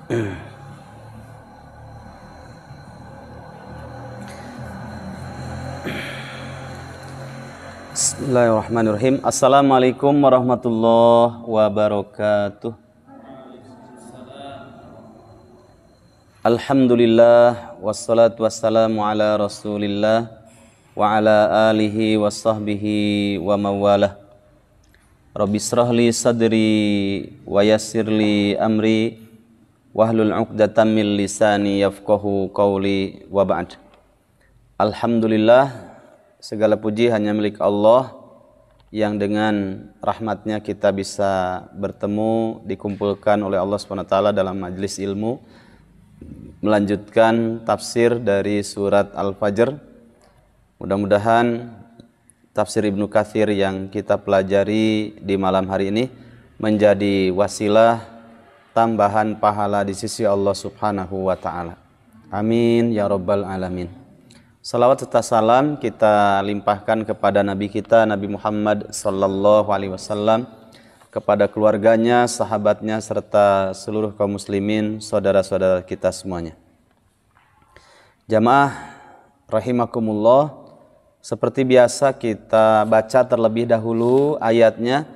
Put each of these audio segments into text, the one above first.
Bismillahirrahmanirrahim. Assalamualaikum warahmatullahi wabarakatuh. Alhamdulillah wassalatu wassalamu ala Rasulillah wa ala alihi wa sahbihi wa mawalah. Rabbi israhli sadri wa yassirli amri wahlul 'uqdatam min lisani yafqahu qawli wa ba'd. Alhamdulillah, segala puji hanya milik Allah yang dengan rahmatnya kita bisa bertemu, dikumpulkan oleh Allah SWT dalam majlis ilmu, melanjutkan tafsir dari surat Al-Fajr. Mudah-mudahan tafsir Ibnu Katsir yang kita pelajari di malam hari ini menjadi wasilah tambahan pahala di sisi Allah Subhanahu wa ta'ala. Amin ya rabbal alamin. Salawat serta salam kita limpahkan kepada Nabi kita Nabi Muhammad sallallahu alaihi wasallam, kepada keluarganya, sahabatnya, serta seluruh kaum muslimin, saudara-saudara kita semuanya. Jamaah rahimakumullah, seperti biasa kita baca terlebih dahulu ayatnya,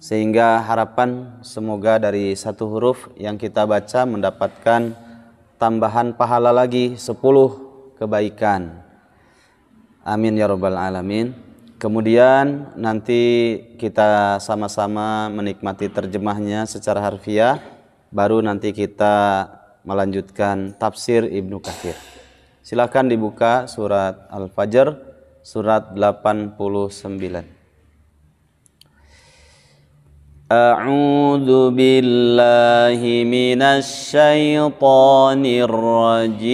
sehingga harapan semoga dari satu huruf yang kita baca mendapatkan tambahan pahala lagi 10 kebaikan. Amin ya rabbal alamin. Kemudian nanti kita sama-sama menikmati terjemahnya secara harfiah, baru nanti kita melanjutkan tafsir Ibnu Katsir. Silakan dibuka surat Al-Fajr, surat 89. A'udzu billahi minasy syaithanir rajim.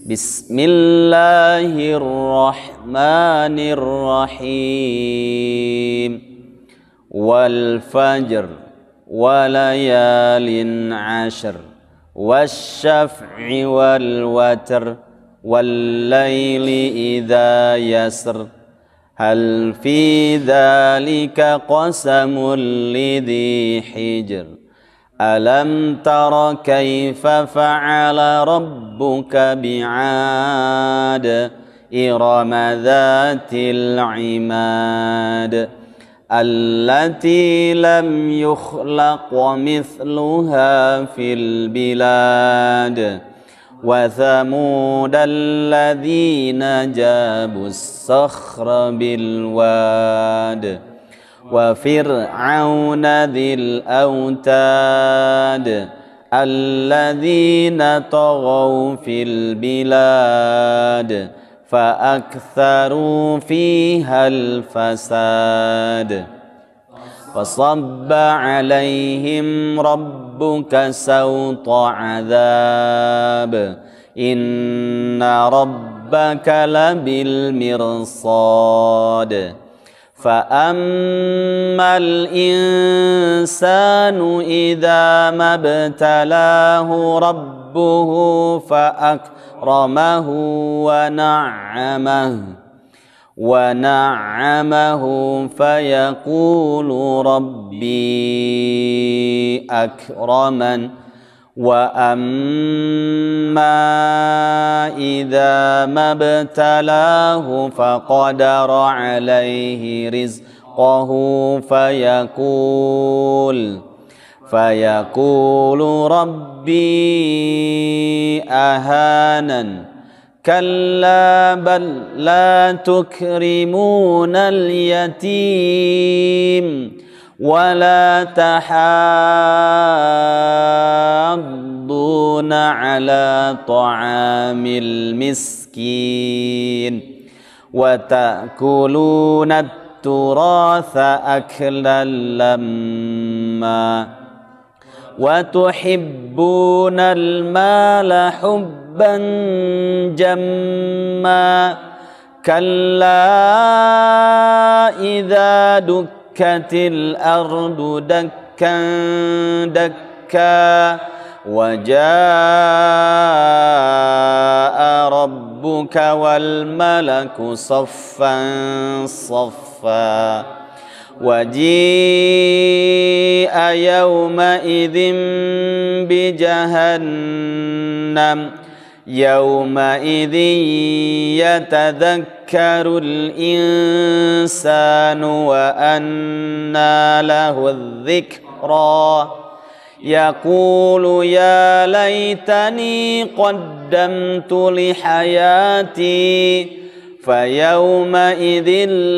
Bismillahirrahmanirrahim. Wal fajr walayalin 'ashr wasyaf'i wal watr wal laili idza yasr hal fi dzalika qasamul lidhi hijr alam tara kaifa fa'ala rabbuka bi'ad irama dzatil 'imad allati lam yukhlaq mithluha fil bilad wa thamud alladhina jabus sakhra bil wad wa fir'auna dhil autad alladhina taghaw fil bilad fa aktharu fiha al fasad fasabba alaihim rabbuka sawta adhab inna rabbaka labil mirsad فأما الإنسان إذا ما ابتلاه ربه فأكرمه ونعمه فيقول ربي أكرمن وأما إذا ما ابتلاه فقدر عليه رزقه فيقول ربي أهانن كلا بل لا تكرمون اليتيم ولا تحاضون على طعام المسكين وتأكلون التراث أكلا لما وتحبون المال حبا جما كلا إذا دكت الأرض دكا دكا وجاء ربك والملك صفا صفا وجيء يومئذ بجهنم يومئذ يتذكر الإنسان وأنى له الذكرى يقول يا ليتني قدمت لحياتي فيومئذ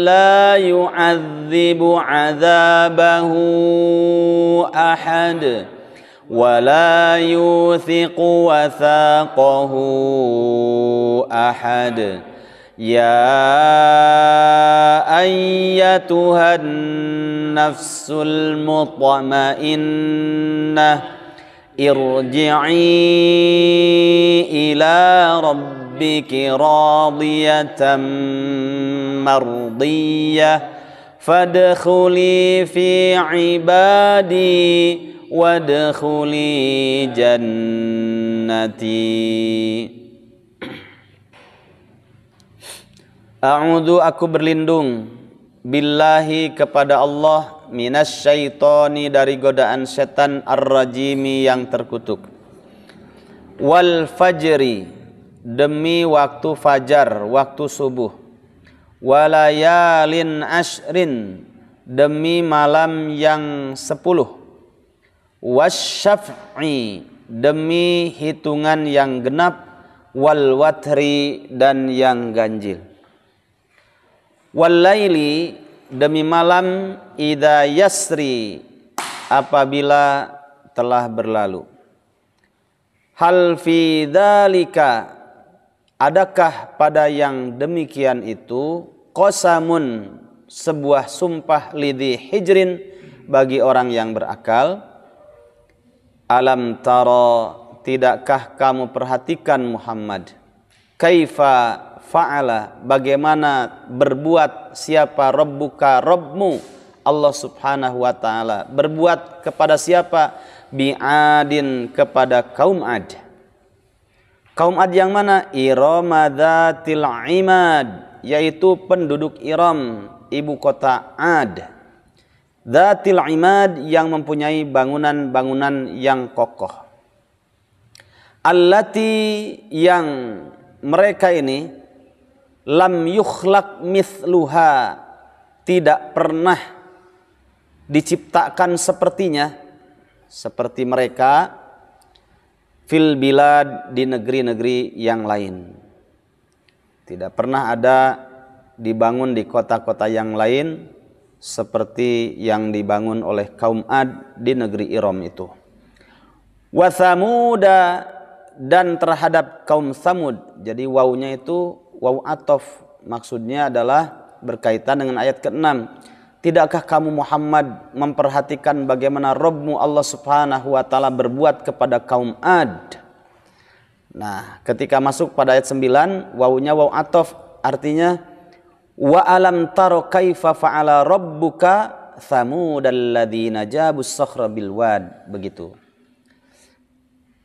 لا يعذب عذابه أحد ولا يوثق وثاقه أحد يا أيتها النفس المطمئنة ارجعي إلى ربك راضية مرضية فادخلي في عبادي وادخلي جنتي. A'udzu, aku berlindung billahi kepada Allah minasyaitoni dari godaan setan ar-rajimi yang terkutuk. Wal fajri, demi waktu fajar, waktu subuh. Walayalin ashrin, demi malam yang 10. Wasyaf'i, demi hitungan yang genap. Wal watri, dan yang ganjil. Walaili, demi malam, idza yasri, apabila telah berlalu. Hal fi dzalika, adakah pada yang demikian itu qasamun, sebuah sumpah lidhi hijrin, bagi orang yang berakal. Alam tara, tidakkah kamu perhatikan Muhammad, kaifa fa'ala, bagaimana berbuat siapa rabbuka, Rabbmu Allah subhanahu wa ta'ala, berbuat kepada siapa, bi'adin, kepada kaum Ad. Kaum Ad yang mana? Irama dzatil imad, yaitu penduduk Iram, ibu kota Ad. Dzatil imad, yang mempunyai bangunan-bangunan yang kokoh. Allati, yang mereka ini lam yukhlaq mithluha, tidak pernah diciptakan sepertinya, seperti mereka, fil bilad, di negeri-negeri yang lain. Tidak pernah ada dibangun di kota-kota yang lain seperti yang dibangun oleh kaum Ad di negeri Iram itu. Wa Thamuda, dan terhadap kaum Thamud. Jadi wawunya itu waw atof, maksudnya adalah berkaitan dengan ayat ke-6. Tidakkah kamu Muhammad memperhatikan bagaimana Rabbmu Allah subhanahu wa ta'ala berbuat kepada kaum Ad. Nah, ketika masuk pada ayat 9, wawunya waw atof, artinya wa alam taro kaifa fa'ala rabbuka thamudal ladzina jabus sakhra bil wad, begitu.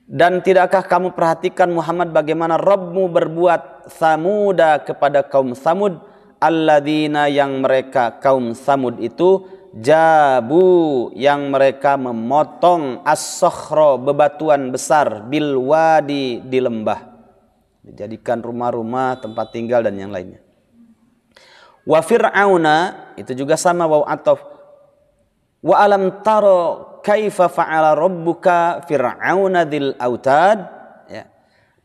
Dan tidakkah kamu perhatikan Muhammad bagaimana Rabbmu berbuat Thamuda kepada kaum Thamud, alladzina, yang mereka kaum Thamud itu jabu, yang mereka memotong as-sakhra, bebatuan besar, bil wadi, di lembah, dijadikan rumah-rumah, tempat tinggal dan yang lainnya. Wa fir'auna, itu juga sama waw atof. Wa alam taro kaifa fa'ala rabbuka fir'auna dzil autad, ya.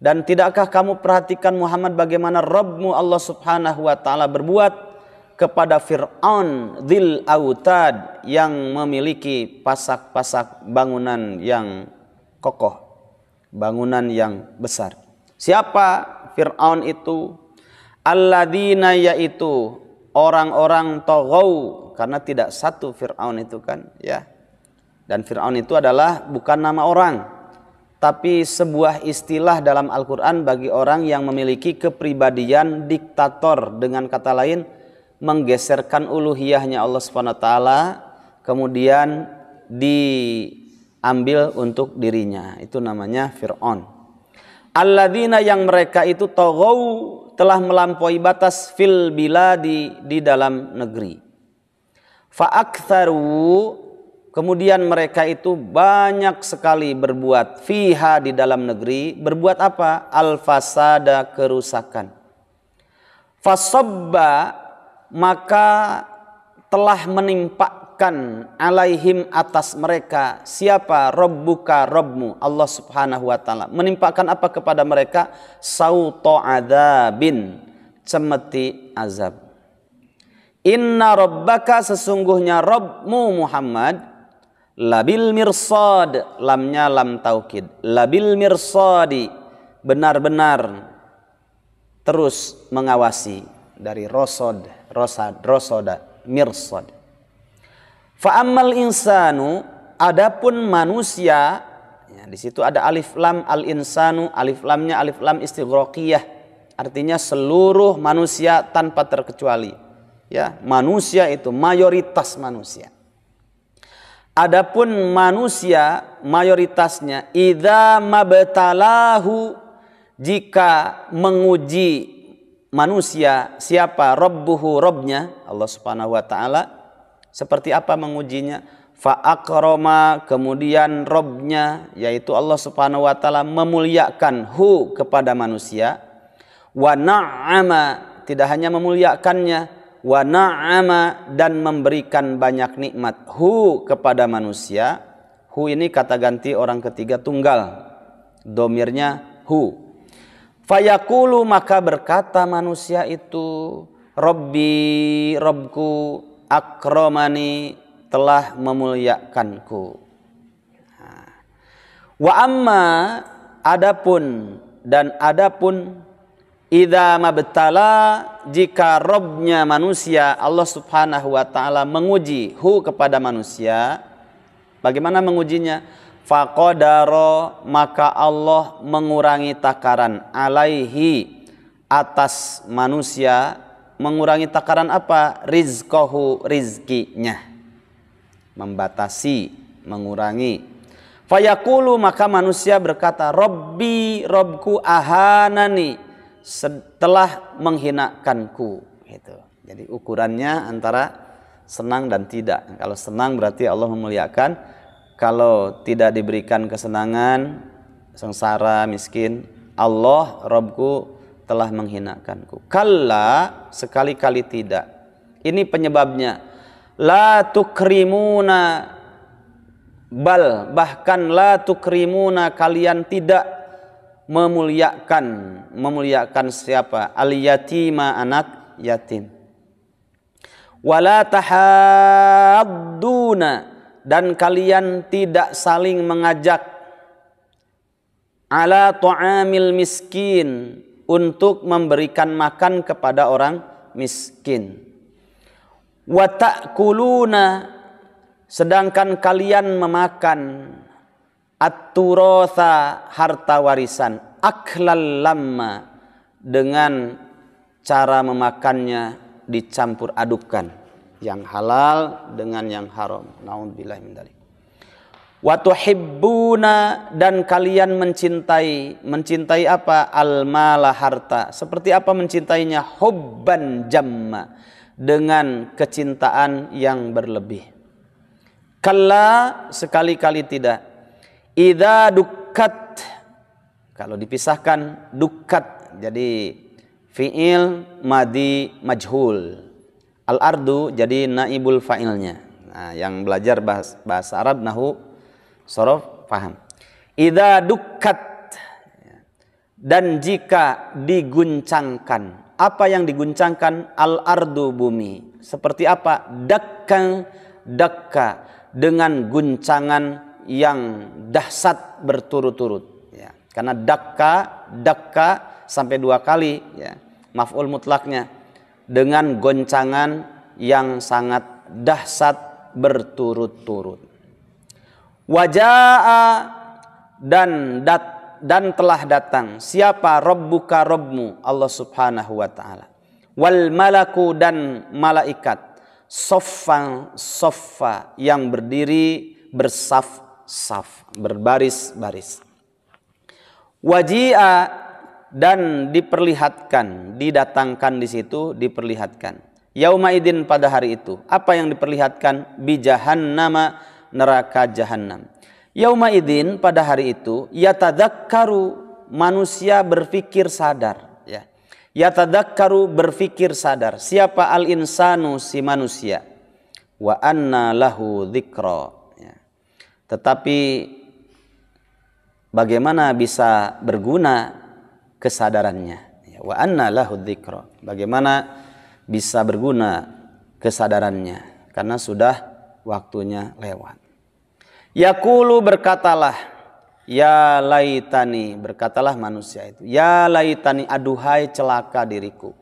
Dan tidakkah kamu perhatikan Muhammad bagaimana Rabbmu Allah subhanahu wa ta'ala berbuat kepada Fir'aun dzil autad, yang memiliki pasak-pasak bangunan yang kokoh, bangunan yang besar. Siapa Fir'aun itu? Alladzina, yaitu orang-orang toghaw, karena tidak satu Fir'aun itu kan, ya. Dan Fir'aun itu adalah bukan nama orang, tapi sebuah istilah dalam Al-Quran bagi orang yang memiliki kepribadian diktator. Dengan kata lain, menggeserkan uluhiyahnya Allah SWT, kemudian diambil untuk dirinya. Itu namanya Fir'aun. Alladzina, yang mereka itu toghaw, telah melampaui batas, fil biladi, di dalam negeri. Fa'aktharu, kemudian mereka itu banyak sekali berbuat fiha di dalam negeri. Berbuat apa? Al-fasada, kerusakan. Fasabba, maka telah menimpakan alaihim atas mereka. Siapa? Rabbuka, Rabbmu, Allah subhanahu wa ta'ala. Menimpakan apa kepada mereka? Sauto adzabin, cemeti azab. Inna rabbaka, sesungguhnya Rabbmu Muhammad, labil mirsad, lamnya lam taukid, labil mirsadi, benar-benar terus mengawasi. Dari rosoda, mirsad. Fa'ammal insanu, adapun manusia, ya, di situ ada alif lam al insanu, alif lamnya alif lam istighraqiyah, artinya seluruh manusia tanpa terkecuali. Ya, manusia itu mayoritas manusia. Adapun manusia mayoritasnya, idza mabtalahu, jika menguji manusia siapa? Rabbuhu, Rabbnya, Allah subhanahu wa ta'ala. Seperti apa mengujinya? Fa'akrama, kemudian Rabbnya yaitu Allah subhanahu wa ta'ala memuliakan hu, kepada manusia. Wa na'ama, tidak hanya memuliakannya, wa na'ama, dan memberikan banyak nikmat hu, kepada manusia. Hu ini kata ganti orang ketiga tunggal, domirnya hu. Fayaqulu, maka berkata manusia itu, Rabbi, Rabbku, akramani, telah memuliakanku. Wa amma, adapun, dan adapun, idza mabtala, jika Rabbnya manusia, Allah subhanahu wa ta'ala menguji hu, kepada manusia. Bagaimana mengujinya? Faqadaro, maka Allah mengurangi takaran, alaihi, atas manusia. Mengurangi takaran apa? Rizqahu, rizkinya. Membatasi, mengurangi. Fayaqulu, maka manusia berkata, Rabbi, Rabbku, ahanani, telah menghinakanku. Gitu. Jadi ukurannya antara senang dan tidak. Kalau senang berarti Allah memuliakan. Kalau tidak diberikan kesenangan, sengsara, miskin, Allah, Rabbku, telah menghinakanku. Kalla, sekali-kali tidak. Ini penyebabnya. La tukrimuna, bahkan la tukrimuna, kalian tidak memuliakan siapa? Al yatima, anak yatim. Wala tahadduna, dan kalian tidak saling mengajak ala ta'amil miskin, untuk memberikan makan kepada orang miskin. Wa ta'kuluna, sedangkan kalian memakan at-turotha, harta warisan, aklal lamma, dengan cara memakannya dicampur adukan, yang halal dengan yang haram. Naudzubillahi min dzalik. Wa tuhibbuna, dan kalian mencintai apa? Al-mala, harta. Seperti apa mencintainya? Hubban jamma, dengan kecintaan yang berlebih. Kalla, sekali-kali tidak. Idza dukkat, kalau dipisahkan dukkat jadi fi'il madi majhul. Al-ardu jadi naibul fa'ilnya. Nah, yang belajar bahasa Arab nahu sorof paham. Idza dukkat, dan jika diguncangkan. Apa yang diguncangkan? Al-ardu, bumi. Seperti apa? Dakkan, dakka, dengan guncangan yang dahsyat berturut-turut. Ya. Karena dakka sampai 2 kali. Ya. Maf'ul mutlaknya. Dengan goncangan yang sangat dahsyat berturut-turut. Waja'a, dan telah datang. Siapa? Rabbuka, Rabbmu, Allah subhanahu wa ta'ala. Wal malaku, dan malaikat. Soffan, soffa, yang berdiri bersaf-saf, berbaris-baris. Waji'a, dan diperlihatkan, didatangkan di situ, diperlihatkan. Yauma idin pada hari itu. Apa yang diperlihatkan? Bi jahannama, neraka jahannam. Yauma idin pada hari itu yatadzakkaru, manusia berpikir sadar, ya. Yatadzakkaru, berpikir sadar. Siapa? Al insanu, si manusia. Wa anna lahu dzikra, ya. Tetapi bagaimana bisa berguna kesadarannya? Ya, wa anna lahu dzikra. Bagaimana bisa berguna kesadarannya? Karena sudah waktunya lewat. Yaqulu, berkatalah, ya laitani, berkatalah manusia itu, ya laitani, aduhai celaka diriku,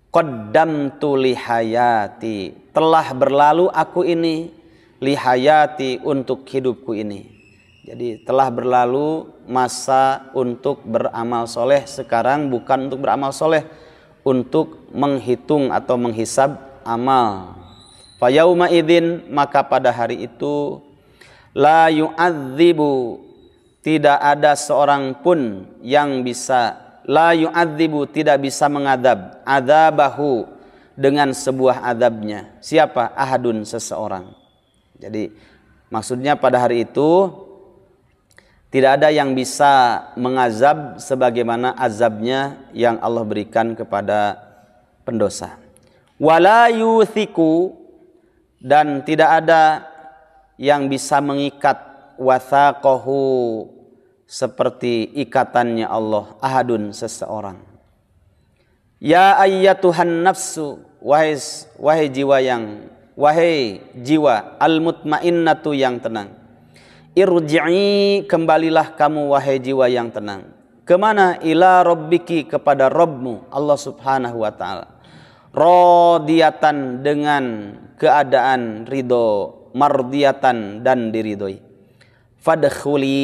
qaddamtu lihayati, telah berlalu aku ini, lihayati, untuk hidupku ini. Jadi telah berlalu masa untuk beramal soleh, sekarang bukan untuk beramal soleh, untuk menghitung atau menghisab amal. Fa yauma idzin, maka pada hari itu, la yu'adzibu, tidak ada seorang pun yang bisa, la yu'adzibu, tidak bisa mengadab, adzabahu, dengan sebuah adabnya. Siapa? Ahadun, seseorang. Jadi maksudnya pada hari itu tidak ada yang bisa mengazab sebagaimana azabnya yang Allah berikan kepada pendosa. Wala yuthiku, dan tidak ada yang bisa mengikat, wathaqahu, seperti ikatannya Allah, ahadun, seseorang. Ya ayyatuhan nafsu, wahai jiwa yang, wahai jiwa al-mutmainnatu, yang tenang. Irji'i, kembalilah kamu wahai jiwa yang tenang. Kemana? Ila rabbiki, kepada Rabbmu Allah subhanahu wa ta'ala. Radiyatan, dengan keadaan ridho, mardiyatan, dan diridhoi. Fadkhuli,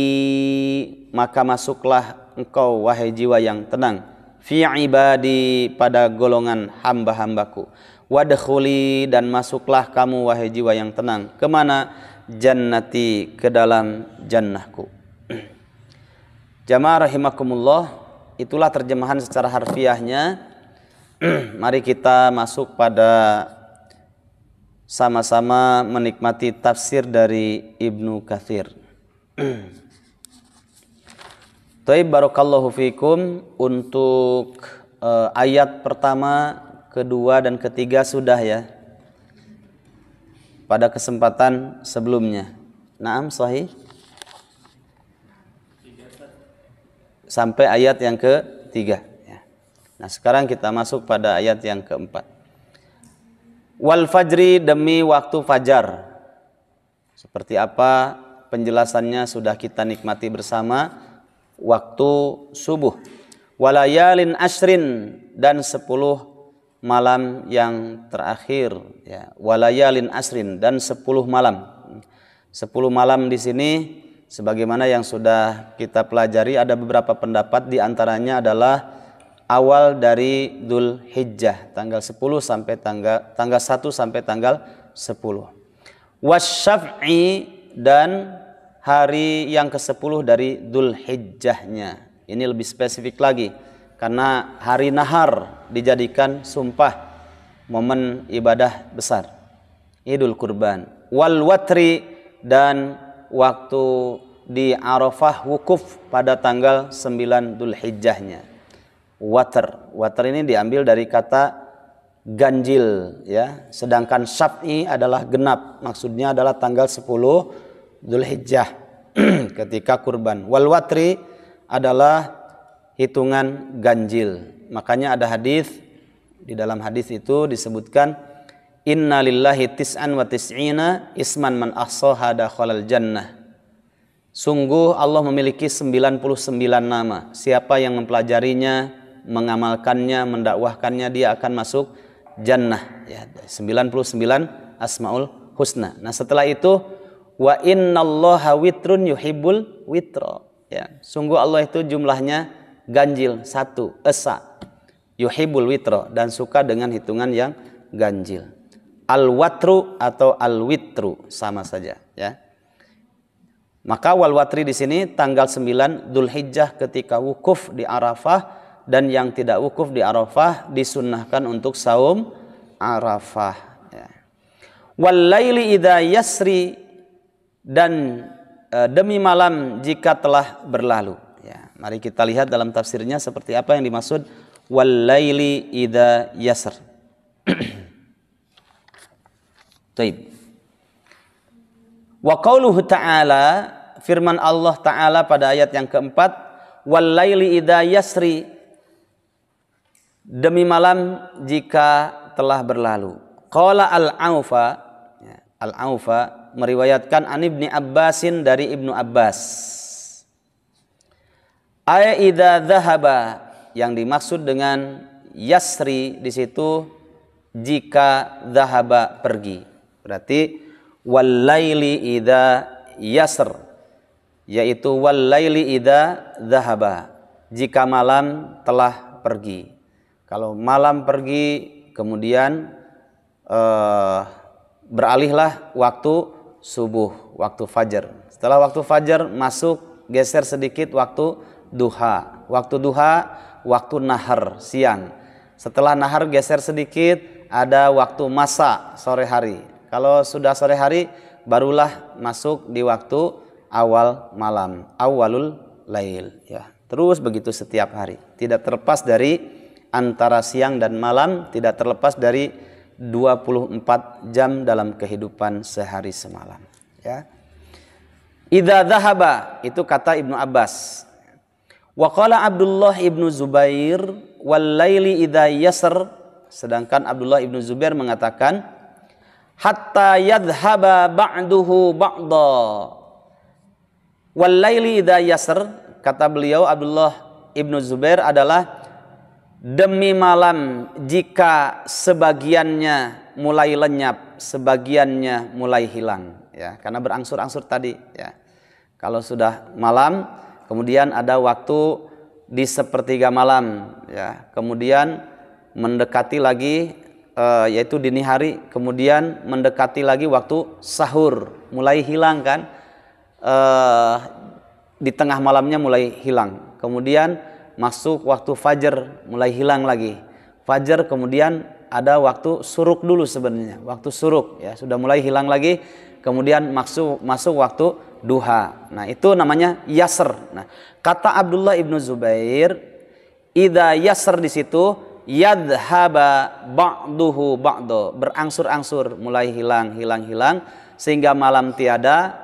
maka masuklah engkau wahai jiwa yang tenang, fi ibadi, pada golongan hamba-hambaku. Wadkhuli, dan masuklah kamu wahai jiwa yang tenang. Kemana? Jannati, ke dalam jannahku. Jamaah rahimakumullah, itulah terjemahan secara harfiahnya. Mari kita masuk pada sama-sama menikmati tafsir dari Ibnu Katsir. Taib, barakallahu fikum. Untuk ayat pertama, kedua, dan ketiga sudah ya pada kesempatan sebelumnya. Naam, sahih. Sampai ayat yang ketiga. Nah, sekarang kita masuk pada ayat yang keempat. Wal fajri, demi waktu fajar. Seperti apa penjelasannya sudah kita nikmati bersama. Waktu subuh. Walayalin ashrin, dan 10 malam yang terakhir, ya. Walayalin asrin, dan 10 malam. 10 malam di sini sebagaimana yang sudah kita pelajari, ada beberapa pendapat, di antaranya adalah awal dari Dzul Hijjah, tanggal 10 sampai tanggal 1 sampai tanggal 10. Wasyaf'i, dan hari yang ke-10 dari Dzul Hijjahnya. Ini lebih spesifik lagi, karena hari nahar dijadikan sumpah, momen ibadah besar, Idul Kurban. Wal watri, dan waktu di Arafah wukuf pada tanggal 9 Dzul Hijjahnya. Water ini diambil dari kata ganjil, ya. Sedangkan syaf'i adalah genap, maksudnya adalah tanggal 10 Dzul Hijjah ketika kurban. Wal watri adalah hitungan ganjil. Makanya ada hadis, di dalam hadis itu disebutkan, inna lillahi tis'an wa tis'ina isman man ahsaha dakhalal jannah. Sungguh Allah memiliki 99 nama. Siapa yang mempelajarinya, mengamalkannya, mendakwahkannya, dia akan masuk jannah, ya. 99 asmaul husna. Nah, setelah itu, wa innallaha witrun yuhibbul witra, ya. Sungguh Allah itu jumlahnya ganjil, 1, esa, yuhibbul witro, dan suka dengan hitungan yang ganjil. Al-watru atau al-witru sama saja, ya. Maka wal watri di sini tanggal 9 Dzul Hijjah ketika wukuf di Arafah, dan yang tidak wukuf di Arafah disunnahkan untuk saum Arafah. Ya. Wal laili idza yasri, dan demi malam jika telah berlalu. Ya, mari kita lihat dalam tafsirnya seperti apa yang dimaksud wal laili idza yasr. Baik. Wa qauluhu ta'ala, firman Allah Ta'ala pada ayat yang keempat, wal laili idza yasri, demi malam jika telah berlalu. Qala al-Aufa, ya, al-Aufa meriwayatkan an Ibni Abbasin, dari Ibnu Abbas. Ay idza dhahaba, yang dimaksud dengan yasri di situ jika dhahaba, pergi. Berarti wal laili idza yasr, yaitu wal laili idza dhahaba, jika malam telah pergi. Kalau malam pergi kemudian beralihlah waktu subuh, waktu fajar. Setelah waktu fajar masuk, geser sedikit waktu duha. Waktu duha, waktu nahar, siang. Setelah nahar geser sedikit, ada waktu masa, sore hari. Kalau sudah sore hari, barulah masuk di waktu awal malam, awalul lail. Ya. Terus begitu setiap hari. Tidak terlepas dari antara siang dan malam, tidak terlepas dari 24 jam dalam kehidupan sehari semalam. Ya. Idza dhahaba, itu kata Ibnu Abbas. Wa qala Abdullah ibnu Zubair wal laili idza yasr, sedangkan Abdullah ibnu Zubair mengatakan hatta yadhhaba ba'duhu ba'da. Wal laili idza yasr, kata beliau Abdullah ibnu Zubair adalah demi malam jika sebagiannya mulai lenyap, sebagiannya mulai hilang, ya, karena berangsur-angsur tadi, ya. Kalau sudah malam, kemudian ada waktu di sepertiga malam, ya, kemudian mendekati lagi yaitu dini hari, kemudian mendekati lagi waktu sahur, mulai hilang kan, di tengah malamnya mulai hilang, kemudian masuk waktu fajar, mulai hilang lagi. Fajar kemudian ada waktu suruk dulu sebenarnya, waktu suruk, ya, sudah mulai hilang lagi, kemudian masuk waktu duha. Nah, itu namanya yasr. Nah, kata Abdullah ibnu Zubair, idza yasr di situ yadhhaba ba'duhu ba'do, berangsur-angsur, mulai hilang sehingga malam tiada,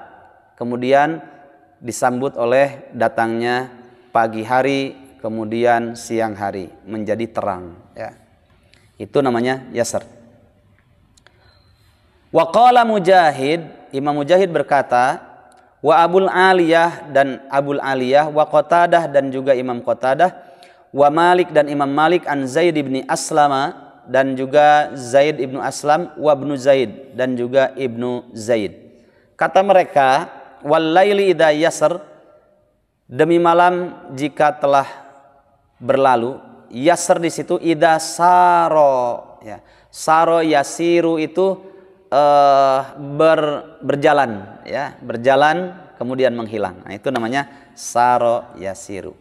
kemudian disambut oleh datangnya pagi hari, kemudian siang hari menjadi terang, ya. Itu namanya yasr. Wa qala Mujahid, Imam Mujahid berkata, wa Abul Aliyah, dan Abul Aliyah, wa Qatadah, dan juga Imam Qatadah, wa Malik, dan Imam Malik, an Zaid ibni Aslama, dan juga Zaid ibnu Aslam, wa ibnu Zaid, dan juga ibnu Zaid. Kata mereka, wal laili idza yasr, demi malam jika telah berlalu. Yasr di situ idza saro, ya. Saro yasiru itu berjalan, ya, berjalan kemudian menghilang. Nah, itu namanya saro yasiru.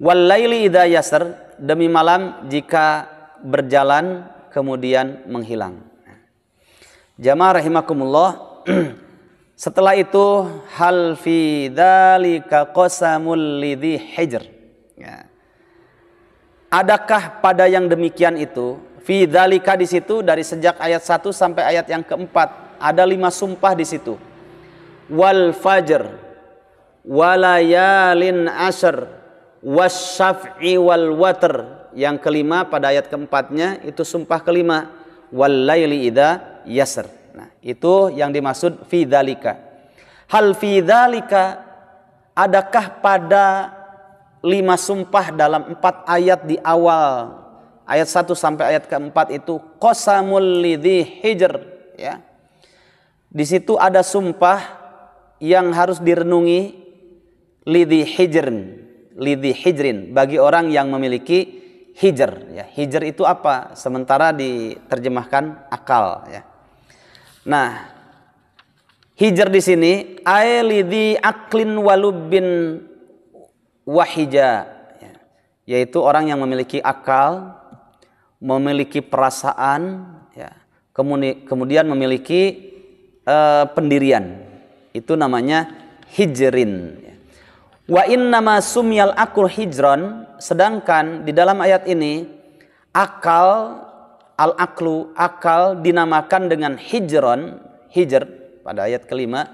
Wal laili idza yasr, demi malam jika berjalan kemudian menghilang. Jamaah rahimakumullah. Setelah itu, hal fi dzalika qasamul lidhi hijr, ya. Adakah pada yang demikian itu, fi dzalika di situ dari sejak ayat 1 sampai ayat yang keempat ada 5 sumpah di situ. Wal fajr, walayalin ashr, wasyaf'i wal watr. Yang kelima pada ayat keempatnya itu sumpah kelima, wal laili idza yasr. Nah, itu yang dimaksud fi dzalika. Hal fi dzalika, adakah pada 5 sumpah dalam 4 ayat di awal, ayat 1 sampai ayat keempat itu qasamul lidhi hijr, ya. Di situ ada sumpah yang harus direnungi, lidhi hijrin, bagi orang yang memiliki hijr, ya. Hijr itu apa? Sementara diterjemahkan akal, ya. Nah, hijr di sini ay lidhi aqlin walubbin wahija, ya, yaitu orang yang memiliki akal, memiliki perasaan, ya, kemudian memiliki pendirian. Itu namanya hijrin. Wa innama sumyal akul hijron, sedangkan di dalam ayat ini akal, al-aklu, akal dinamakan dengan hijron, hijr pada ayat kelima,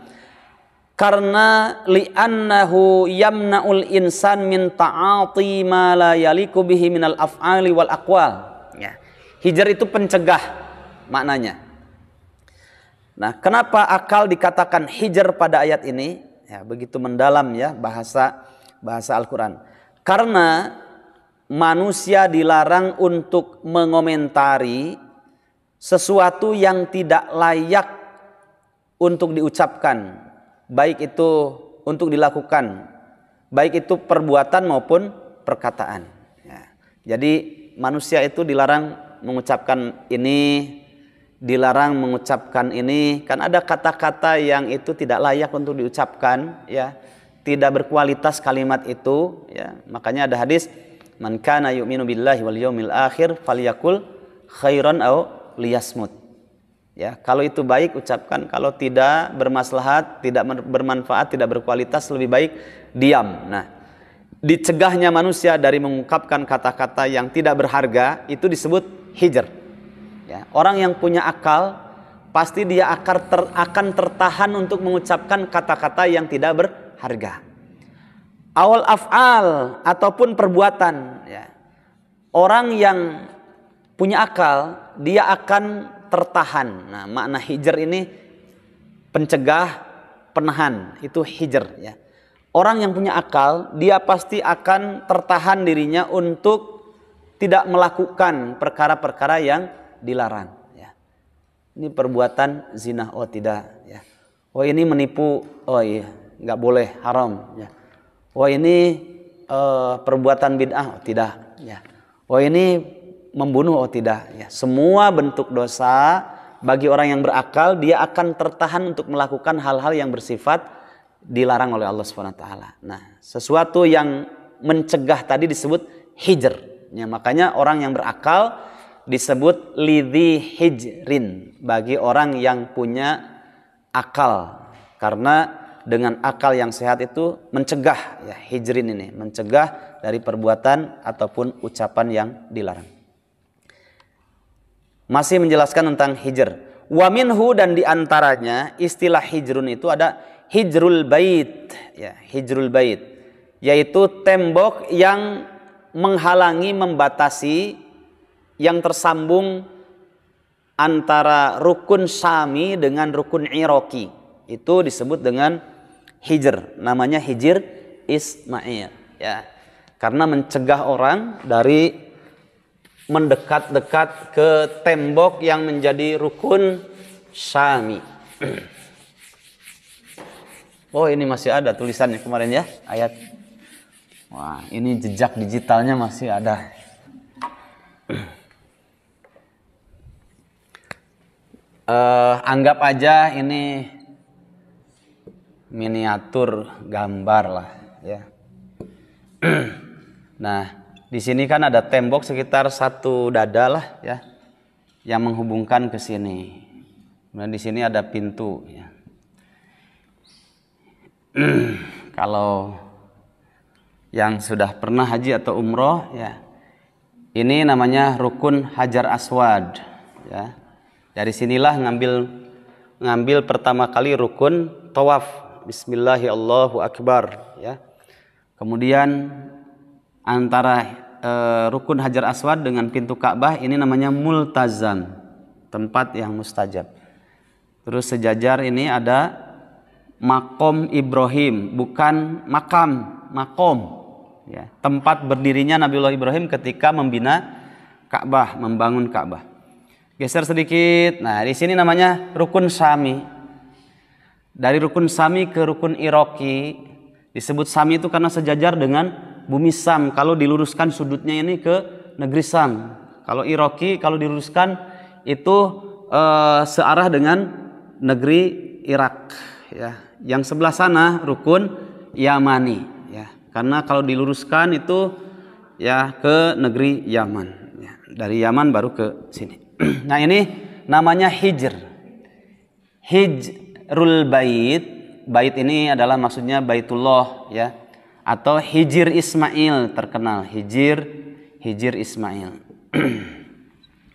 karena li'annahu yamna'ul insan min ta'ati ma la yaliku bihi minal af'ali wal aqwal. Ya. Hijr itu pencegah maknanya. Nah, kenapa akal dikatakan hijr pada ayat ini? Ya, begitu mendalam ya bahasa Al-Qur'an. Karena manusia dilarang untuk mengomentari sesuatu yang tidak layak untuk diucapkan, baik itu untuk dilakukan, baik itu perbuatan maupun perkataan. Ya. Jadi manusia itu dilarang mengucapkan ini, dilarang mengucapkan ini, kan ada kata-kata yang itu tidak layak untuk diucapkan, ya, tidak berkualitas kalimat itu, ya. Makanya ada hadis, man kana yu'minu billahi wal yaumil akhir falyakul khairan aw liyasmut. Ya, kalau itu baik ucapkan, kalau tidak bermaslahat, tidak bermanfaat, tidak berkualitas, lebih baik diam. Nah, dicegahnya manusia dari mengungkapkan kata-kata yang tidak berharga itu disebut hijr. Ya, orang yang punya akal pasti dia akan tertahan untuk mengucapkan kata-kata yang tidak berharga. Awal af'al ataupun perbuatan. Ya. Orang yang punya akal dia akan tertahan. Nah, makna hijr ini pencegah, penahan, itu hijr. Ya. Orang yang punya akal dia pasti akan tertahan dirinya untuk tidak melakukan perkara-perkara yang dilarang. Ya. Ini perbuatan zina, oh tidak. Ya. Oh ini menipu, oh iya nggak boleh, haram. Ya. Oh ini perbuatan bid'ah, oh tidak. Ya. Oh ini membunuh, oh tidak. Ya. Semua bentuk dosa bagi orang yang berakal dia akan tertahan untuk melakukan hal-hal yang bersifat dilarang oleh Allah SWT. Nah, sesuatu yang mencegah tadi disebut hijr. Ya, makanya orang yang berakal disebut lidhi hijrin, bagi orang yang punya akal, karena dengan akal yang sehat itu mencegah, ya, hijrin ini mencegah dari perbuatan ataupun ucapan yang dilarang. Masih menjelaskan tentang hijr. Wa minhu, dan diantaranya istilah hijrun itu ada hijrul bait, ya, hijrul bait, yaitu tembok yang menghalangi, membatasi, yang tersambung antara rukun Syami dengan rukun Iraqi. Itu disebut dengan hijr. Namanya hijr Ismail. Ya. Karena mencegah orang dari mendekat-dekat ke tembok yang menjadi rukun Syami. Oh, ini masih ada tulisannya kemarin ya, ayat. Wah, ini jejak digitalnya masih ada. Anggap aja ini miniatur gambar lah, ya. Nah, di sini kan ada tembok sekitar satu dada lah, ya, yang menghubungkan ke sini. Kemudian di sini ada pintu, ya. Kalau yang sudah pernah haji atau umroh, ya, ini namanya rukun Hajar Aswad, ya. Dari sinilah ngambil pertama kali rukun tawaf. Bismillahirrahmanirrahim, ya. Kemudian antara rukun Hajar Aswad dengan pintu Ka'bah ini namanya multazam, tempat yang mustajab. Terus sejajar ini ada makom Ibrahim, bukan makam, makom, ya, tempat berdirinya Nabiullah Ibrahim ketika membina Ka'bah, membangun Ka'bah. Geser sedikit. Nah, di sini namanya rukun Syami. Dari rukun Syami ke rukun Iraqi. Disebut Syami itu karena sejajar dengan bumi Syam. Kalau diluruskan sudutnya ini ke negeri Syam. Kalau Iraqi kalau diluruskan itu searah dengan negeri Irak, ya. Yang sebelah sana rukun Yamani, ya. Karena kalau diluruskan itu ya ke negeri Yaman, ya. Dari Yaman baru ke sini. Nah, ini namanya hijr. Hijrul bait. Bait ini adalah maksudnya Baitullah ya. Atau Hijr Ismail terkenal. Hijr Ismail.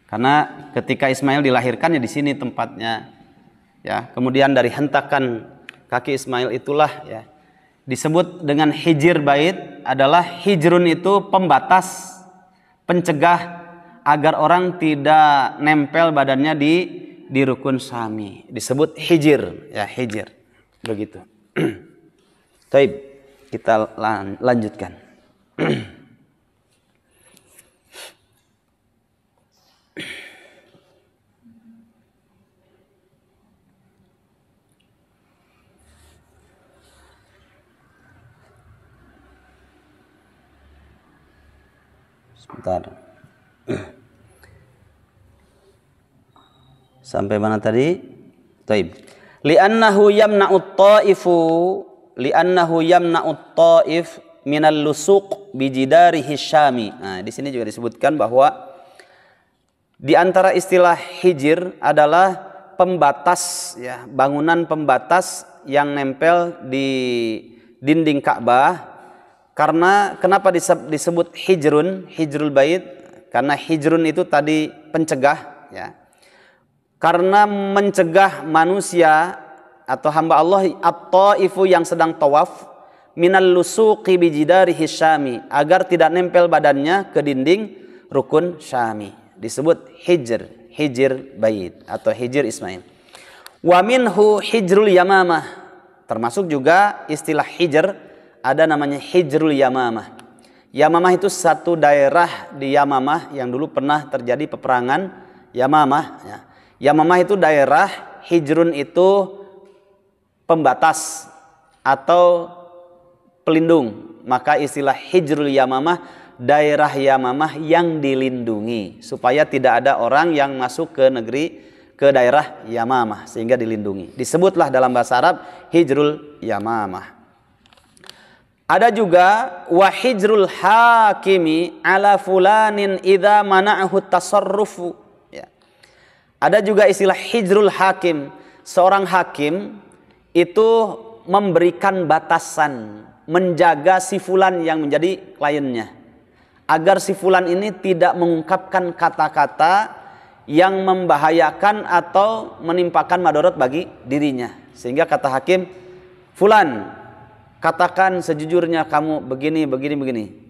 Karena ketika Ismail dilahirkan ya di sini tempatnya. Ya, kemudian dari hentakan kaki Ismail itulah ya disebut dengan hijr bait. Adalah hijrun itu pembatas, pencegah agar orang tidak nempel badannya di rukun Syami. Disebut hijr ya, hijr. Begitu. Baik, kita lanjutkan. Sebentar. Sampai mana tadi? Taib. Li'annahu yamna'ut ta'if minal lusuq bijidarihi syami. Nah, di sini juga disebutkan bahwa di antara istilah hijr adalah pembatas ya, bangunan pembatas yang nempel di dinding Ka'bah. Karena kenapa disebut hijrul bait? Karena hijrun itu tadi pencegah ya. Karena mencegah manusia atau hamba Allah at-taifu yang sedang tawaf minal lusuqi bijidarihi syami, agar tidak nempel badannya ke dinding rukun Syami. Disebut hijr bait atau hijr Ismail. Wa minhu hijrul yamamah. Termasuk juga istilah hijr ada namanya hijrul Yamamah. Yamamah itu satu daerah di Yamamah yang dulu pernah terjadi peperangan Yamamah. Ya. Yamamah itu daerah, hijrun itu pembatas atau pelindung. Maka istilah hijrul Yamamah, daerah Yamamah yang dilindungi. Supaya tidak ada orang yang masuk ke daerah Yamamah sehingga dilindungi. Disebutlah dalam bahasa Arab hijrul Yamamah. Ada juga wahijrul hakimi ala fulanin idza mana'ahu tasarrufu. Ya. Ada juga istilah hijrul hakim. Seorang hakim itu memberikan batasan, menjaga si fulan yang menjadi kliennya, agar si fulan ini tidak mengungkapkan kata-kata yang membahayakan atau menimpakan madarat bagi dirinya. Sehingga kata hakim, fulan, katakan sejujurnya kamu begini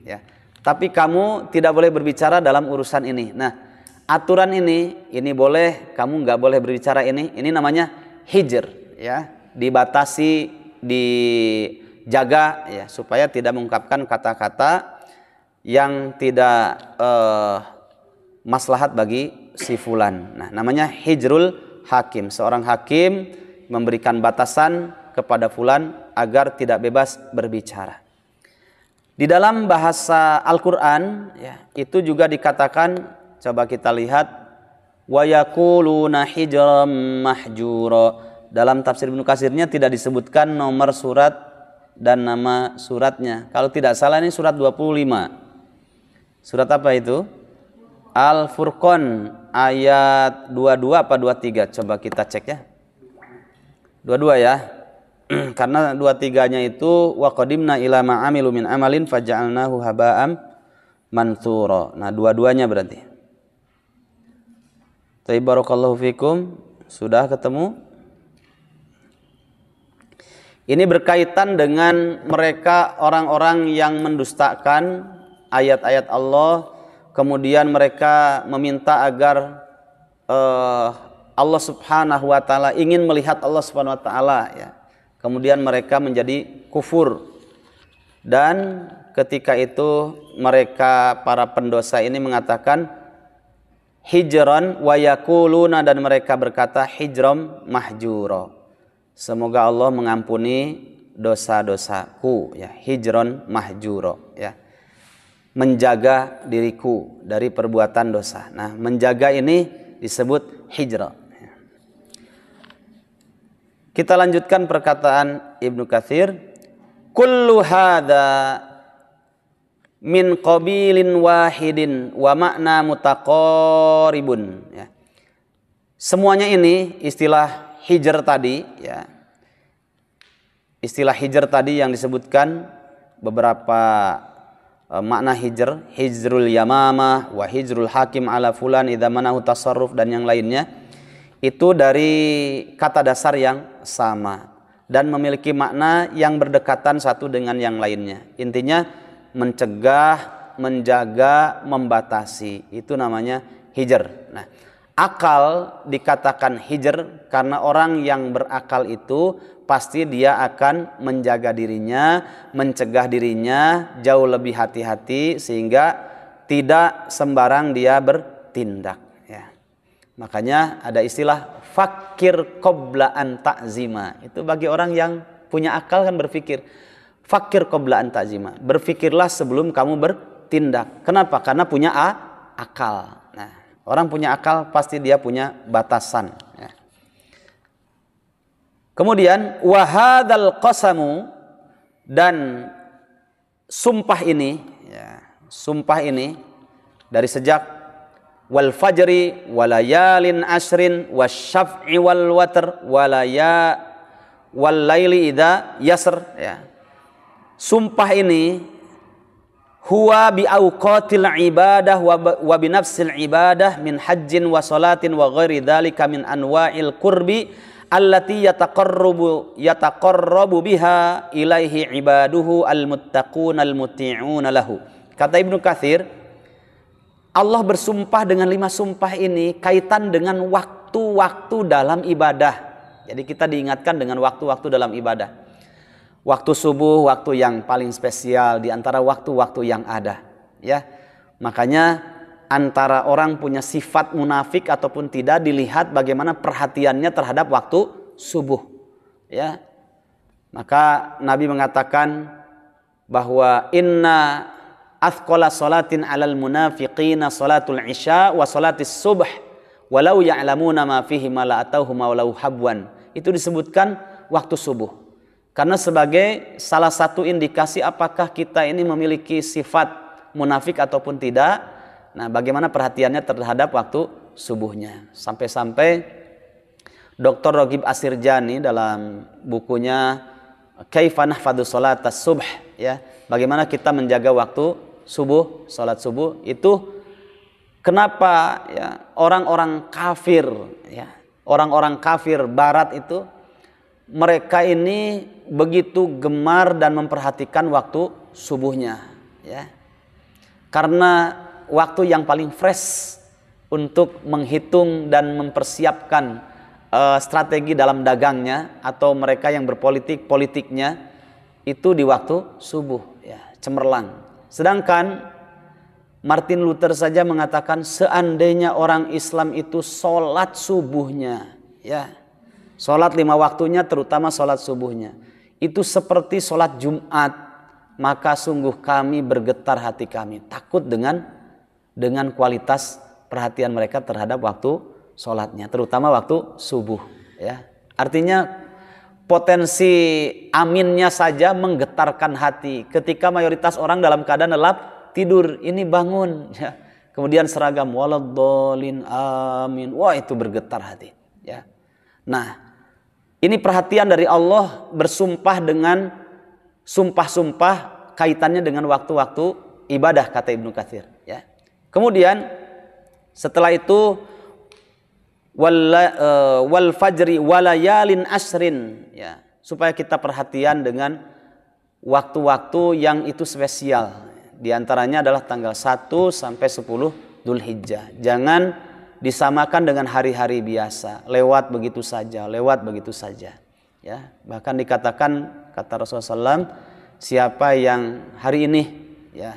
ya. Tapi kamu tidak boleh berbicara dalam urusan ini. Nah, aturan ini boleh, kamu nggak boleh berbicara ini. Ini namanya hijr ya. Dibatasi, dijaga ya supaya tidak mengungkapkan kata-kata yang tidak maslahat bagi si fulan. Nah, namanya hijrul hakim. Seorang hakim memberikan batasan kepada fulan agar tidak bebas berbicara. Di dalam bahasa Al-Qur'an ya, itu juga dikatakan, coba kita lihat, wa yaquluna hijram mahjura. Dalam tafsir Ibnu Katsirnya tidak disebutkan nomor surat dan nama suratnya. Kalau tidak salah ini surat 25. Surat apa itu? Al-Furqan ayat 22 apa 23? Coba kita cek ya. 22 ya. Karena 23-nya itu wa qadimna ila ma amilu min amalin faja'alnahu haba'am manthura. Nah, dua-duanya berarti. Barakallahu fikum. Sudah ketemu? Ini berkaitan dengan mereka orang-orang yang mendustakan ayat-ayat Allah, kemudian mereka meminta agar Allah Subhanahu wa taala, ingin melihat Allah Subhanahu wa taala ya. Kemudian mereka menjadi kufur. Dan ketika itu mereka para pendosa ini mengatakan hijran wa yaquluna, dan mereka berkata hijram mahjura. Semoga Allah mengampuni dosa-dosaku ya, hijron mahjuro ya, menjaga diriku dari perbuatan dosa. Nah, menjaga ini disebut hijrah. Kita lanjutkan perkataan Ibnu Katsir, kullu hadza min qabilin wahidin wa makna mutaqaribun, ya. Semuanya ini istilah hijr tadi, ya. Istilah hijr tadi yang disebutkan beberapa makna hijr, hijrul yamamah wa hijrul hakim ala fulan idza manahu tasarruf dan yang lainnya, itu dari kata dasar yang sama dan memiliki makna yang berdekatan satu dengan yang lainnya. Intinya mencegah, menjaga, membatasi, itu namanya hijr. Nah, akal dikatakan hijr karena orang yang berakal itu pasti dia akan menjaga dirinya, mencegah dirinya jauh lebih hati-hati sehingga tidak sembarang dia bertindak, ya. Makanya ada istilah fakir qabla an ta'zima. Itu bagi orang yang punya akal kan berpikir. Fakir qabla an ta'zima. Berpikirlah sebelum kamu bertindak. Kenapa? Karena punya akal. Nah, orang punya akal pasti dia punya batasan, ya. Kemudian wahadal qasamu, dan sumpah ini, ya, sumpah ini dari sejak wal fajri walayalin ashrin wasyaf'i wal watr walaya wal laili idza yasr, ya. Sumpah ini huwa bi awqatil ibadah wa bi nafsil ibadah min hajjin wa salatin wa ghairi dzalika min anwa'il qurbi allati yataqarrabu biha ilaihi ibaduhu almuttaqun almuti'una lahu. Kata Ibnu Katsir, Allah bersumpah dengan 5 sumpah ini kaitan dengan waktu-waktu dalam ibadah. Jadi kita diingatkan dengan waktu-waktu dalam ibadah. Waktu subuh, waktu yang paling spesial di antara waktu-waktu yang ada, ya. Makanya antara orang punya sifat munafik ataupun tidak dilihat bagaimana perhatiannya terhadap waktu subuh, ya. Maka Nabi mengatakan bahwa inna athqala salatin 'alal munafiqina salatul isya wa salatis subh walau ya'lamuna ma fihi ma la atauhum walau habwan. Itu disebutkan waktu subuh karena sebagai salah satu indikasi apakah kita ini memiliki sifat munafik ataupun tidak. Nah, bagaimana perhatiannya terhadap waktu subuhnya. Sampai-sampai Dr. Ragib Asirjani dalam bukunya Kaifa Nahfadzu Sholatas Subh, ya, bagaimana kita menjaga waktu subuh, salat subuh itu, kenapa, ya, orang-orang kafir, ya, orang-orang kafir barat itu mereka ini begitu gemar dan memperhatikan waktu subuhnya, ya. Karena waktu yang paling fresh untuk menghitung dan mempersiapkan strategi dalam dagangnya atau mereka yang berpolitiknya itu di waktu subuh, ya, cemerlang. Sedangkan Martin Luther saja mengatakan seandainya orang Islam itu sholat subuhnya, ya, sholat 5 waktunya terutama sholat subuhnya itu seperti sholat Jumat, maka sungguh kami bergetar hati kami takut dengan kualitas perhatian mereka terhadap waktu sholatnya, terutama waktu subuh, ya. Artinya potensi aminnya saja menggetarkan hati ketika mayoritas orang dalam keadaan lelap tidur, ini bangun, ya. Kemudian seragam waladhdallin amin, wah itu bergetar hati, ya. Nah, ini perhatian dari Allah bersumpah dengan sumpah-sumpah kaitannya dengan waktu-waktu ibadah, kata Ibnu Katsir, ya. Kemudian setelah itu wal fajri walayalin ashrin, ya, supaya kita perhatian dengan waktu-waktu yang itu spesial. Di antaranya adalah tanggal 1 sampai 10 Dzulhijjah. Jangan disamakan dengan hari-hari biasa, lewat begitu saja, ya. Bahkan dikatakan, kata Rasulullah SAW, siapa yang hari ini, ya,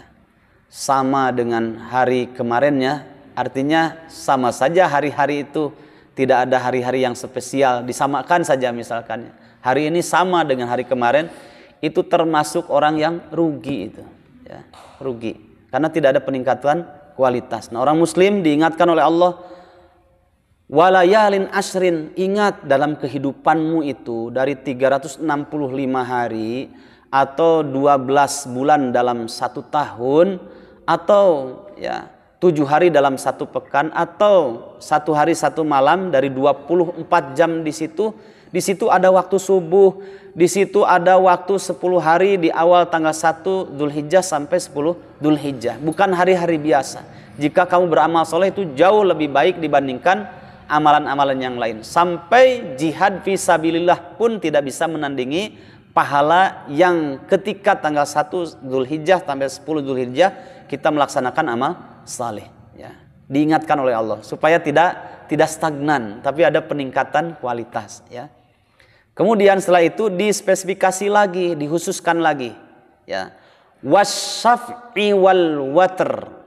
sama dengan hari kemarinnya, artinya sama saja hari-hari itu, tidak ada hari-hari yang spesial, disamakan saja misalkan hari ini sama dengan hari kemarin, itu termasuk orang yang rugi itu, ya, rugi karena tidak ada peningkatan kualitas. Nah, orang muslim diingatkan oleh Allah walayalin ashrin, ingat dalam kehidupanmu itu dari 365 hari atau 12 bulan dalam 1 tahun, atau ya 7 hari dalam 1 pekan, atau 1 hari 1 malam dari 24 jam di situ. Di situ ada waktu subuh, di situ ada waktu 10 hari di awal tanggal 1 Dzulhijjah sampai 10 Dzulhijjah. Bukan hari-hari biasa. Jika kamu beramal soleh itu jauh lebih baik dibandingkan amalan-amalan yang lain. Sampai jihad fisabilillah pun tidak bisa menandingi pahala yang ketika tanggal 1 Dzulhijjah sampai 10 Dzulhijjah kita melaksanakan amal saleh. Ya. Diingatkan oleh Allah supaya tidak stagnan, tapi ada peningkatan kualitas. Ya. Kemudian setelah itu dispesifikasi lagi, dikhususkan lagi. Ya. Wasyaf'i wal watr,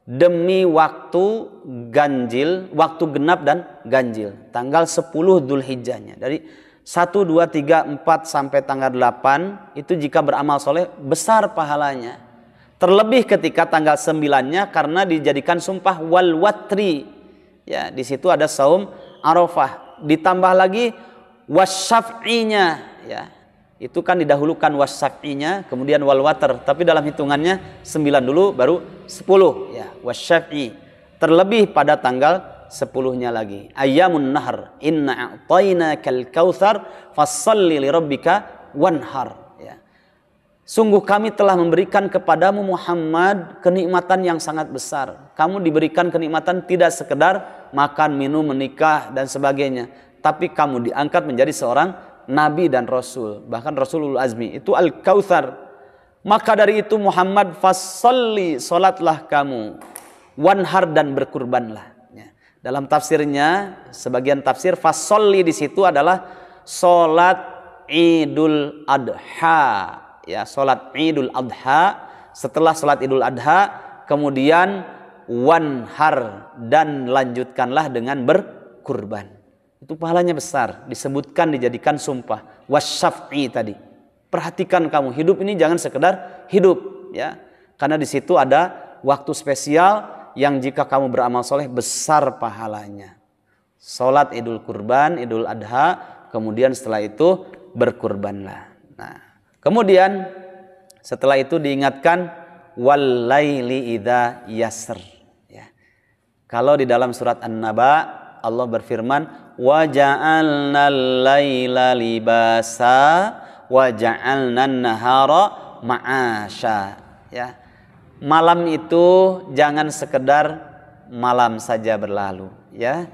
demi waktu ganjil, waktu genap dan ganjil. Tanggal 10 Dzulhijjahnya. Dari 1, 2, 3, 4 sampai tanggal 8 itu jika beramal soleh besar pahalanya. Terlebih ketika tanggal 9-nya karena dijadikan sumpah wal watri. Ya, di situ ada saum Arafah. Ditambah lagi wasyaf'inya, ya. Itu kan didahulukan wasyaf'inya, kemudian wal watr, tapi dalam hitungannya 9 dulu baru 10, ya. Wasyaf'i. Terlebih pada tanggal 10-nya lagi. Ayyamun nahr, inna a'tainakal kautsar fasholli lirabbika wanhar. Ya. Sungguh kami telah memberikan kepadamu Muhammad kenikmatan yang sangat besar. Kamu diberikan kenikmatan tidak sekedar makan, minum, menikah dan sebagainya, tapi kamu diangkat menjadi seorang nabi dan rasul, bahkan rasulul azmi, itu al-kautsar. Maka dari itu Muhammad fasholli, salatlah kamu, wanhar, dan berkurbanlah. Ya. Dalam tafsirnya, sebagian tafsir fasholli di situ adalah salat Idul Adha. Ya, salat Idul Adha, setelah salat Idul Adha kemudian wanhar, dan lanjutkanlah dengan berkurban. Itu pahalanya besar, disebutkan, dijadikan sumpah. Wasyaf'i tadi. Perhatikan kamu, hidup ini jangan sekedar hidup, ya. Karena di situ ada waktu spesial yang jika kamu beramal soleh besar pahalanya. Salat Idul Kurban, Idul Adha, kemudian setelah itu berkurbanlah. Nah, kemudian setelah itu diingatkan wal laili idza yasr. Ya. Kalau di dalam surat An-Naba Allah berfirman wa ja'alnal laila libasa wa ja'alnan nahara ma'asya. Ya. Malam itu jangan sekedar malam saja berlalu, ya.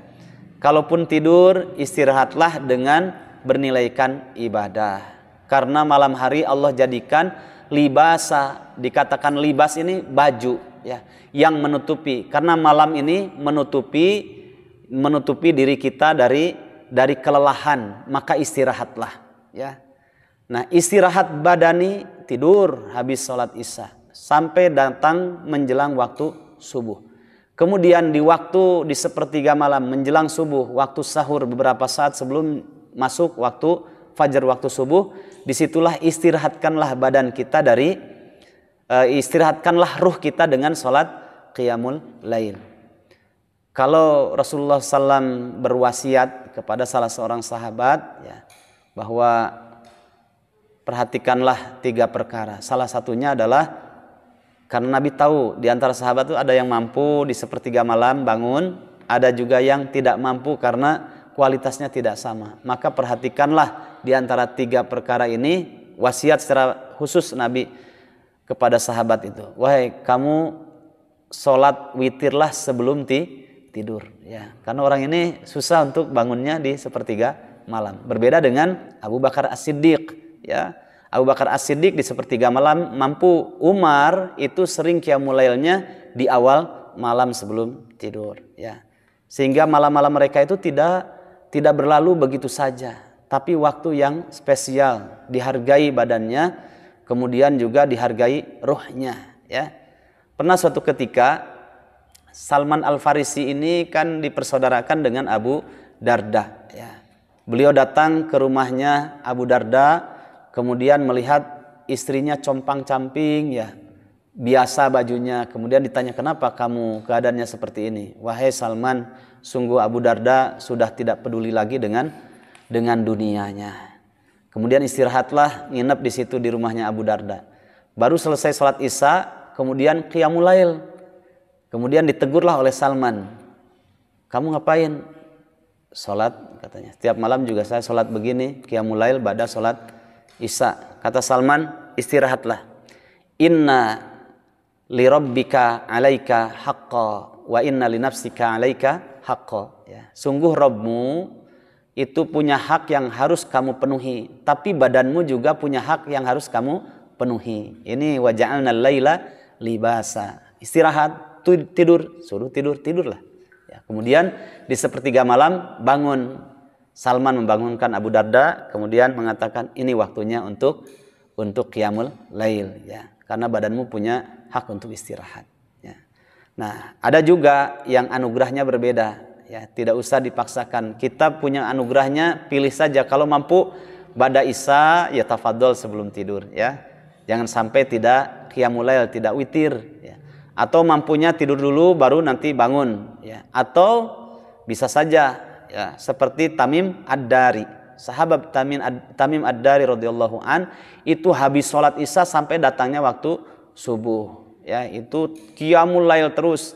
Kalaupun tidur, istirahatlah dengan bernilaikan ibadah. Karena malam hari Allah jadikan libasa, dikatakan libas ini baju, ya, yang menutupi. Karena malam ini menutupi diri kita dari kelelahan, maka istirahatlah, ya. Nah, istirahat badani, tidur habis sholat isya sampai datang menjelang waktu subuh. Kemudian di sepertiga malam menjelang subuh, waktu sahur beberapa saat sebelum masuk waktu fajar, waktu subuh, disitulah istirahatkanlah badan kita istirahatkanlah ruh kita dengan sholat qiyamul lail. Kalau Rasulullah SAW berwasiat kepada salah seorang sahabat, ya, bahwa perhatikanlah 3 perkara. Salah satunya adalah karena Nabi tahu di antara sahabat itu ada yang mampu di sepertiga malam bangun, ada juga yang tidak mampu karena kualitasnya tidak sama. Maka perhatikanlah di antara 3 perkara ini, wasiat secara khusus Nabi kepada sahabat itu. Wahai kamu, sholat witirlah sebelum tidur, ya. Karena orang ini susah untuk bangunnya di sepertiga malam. Berbeda dengan Abu Bakar As-Siddiq, ya. Abu Bakar As-Siddiq di sepertiga malam mampu. Umar itu sering qiyamul lailnya di awal malam sebelum tidur, ya. Sehingga malam-malam mereka itu tidak berlalu begitu saja, tapi waktu yang spesial, dihargai badannya, kemudian juga dihargai ruhnya, ya. Pernah suatu ketika Salman Al-Farisi ini kan dipersaudarakan dengan Abu Darda, ya. Beliau datang ke rumahnya Abu Darda, kemudian melihat istrinya compang-camping, ya, biasa bajunya. Kemudian ditanya, kenapa kamu keadaannya seperti ini? Wahai Salman, sungguh Abu Darda sudah tidak peduli lagi dengan dunianya. Kemudian istirahatlah, nginep di situ di rumahnya Abu Darda. Baru selesai sholat Isya, kemudian qiyamul lail. Kemudian ditegurlah oleh Salman. Kamu ngapain? Sholat, katanya. Setiap malam juga saya sholat begini, qiyamul lail ba'da sholat Isya. Kata Salman, istirahatlah. Inna li rabbika alaika haqqa wa inna li nafsika alaika haqqa. Ya. Sungguh Rabbmu itu punya hak yang harus kamu penuhi, tapi badanmu juga punya hak yang harus kamu penuhi. Ini wa ja'alnal laila libasa. Istirahat, tidur, suruh tidur, tidurlah. Ya, kemudian di sepertiga malam bangun. Salman membangunkan Abu Darda, kemudian mengatakan ini waktunya untuk qiyamul lail, ya. Karena badanmu punya hak untuk istirahat. Ya. Nah, ada juga yang anugerahnya berbeda. Ya, tidak usah dipaksakan. Kita punya anugerahnya, pilih saja. Kalau mampu ba'da Isya, ya tafadhol sebelum tidur. Ya, jangan sampai tidak qiyamul lail, tidak witir. Ya. Atau mampunya tidur dulu, baru nanti bangun. Ya. Atau bisa saja, ya, seperti Tamim Ad-Dari. Sahabat Tamim Ad-Dari radhiyallahu an itu habis sholat Isya sampai datangnya waktu subuh. Ya, itu qiyamul lail terus,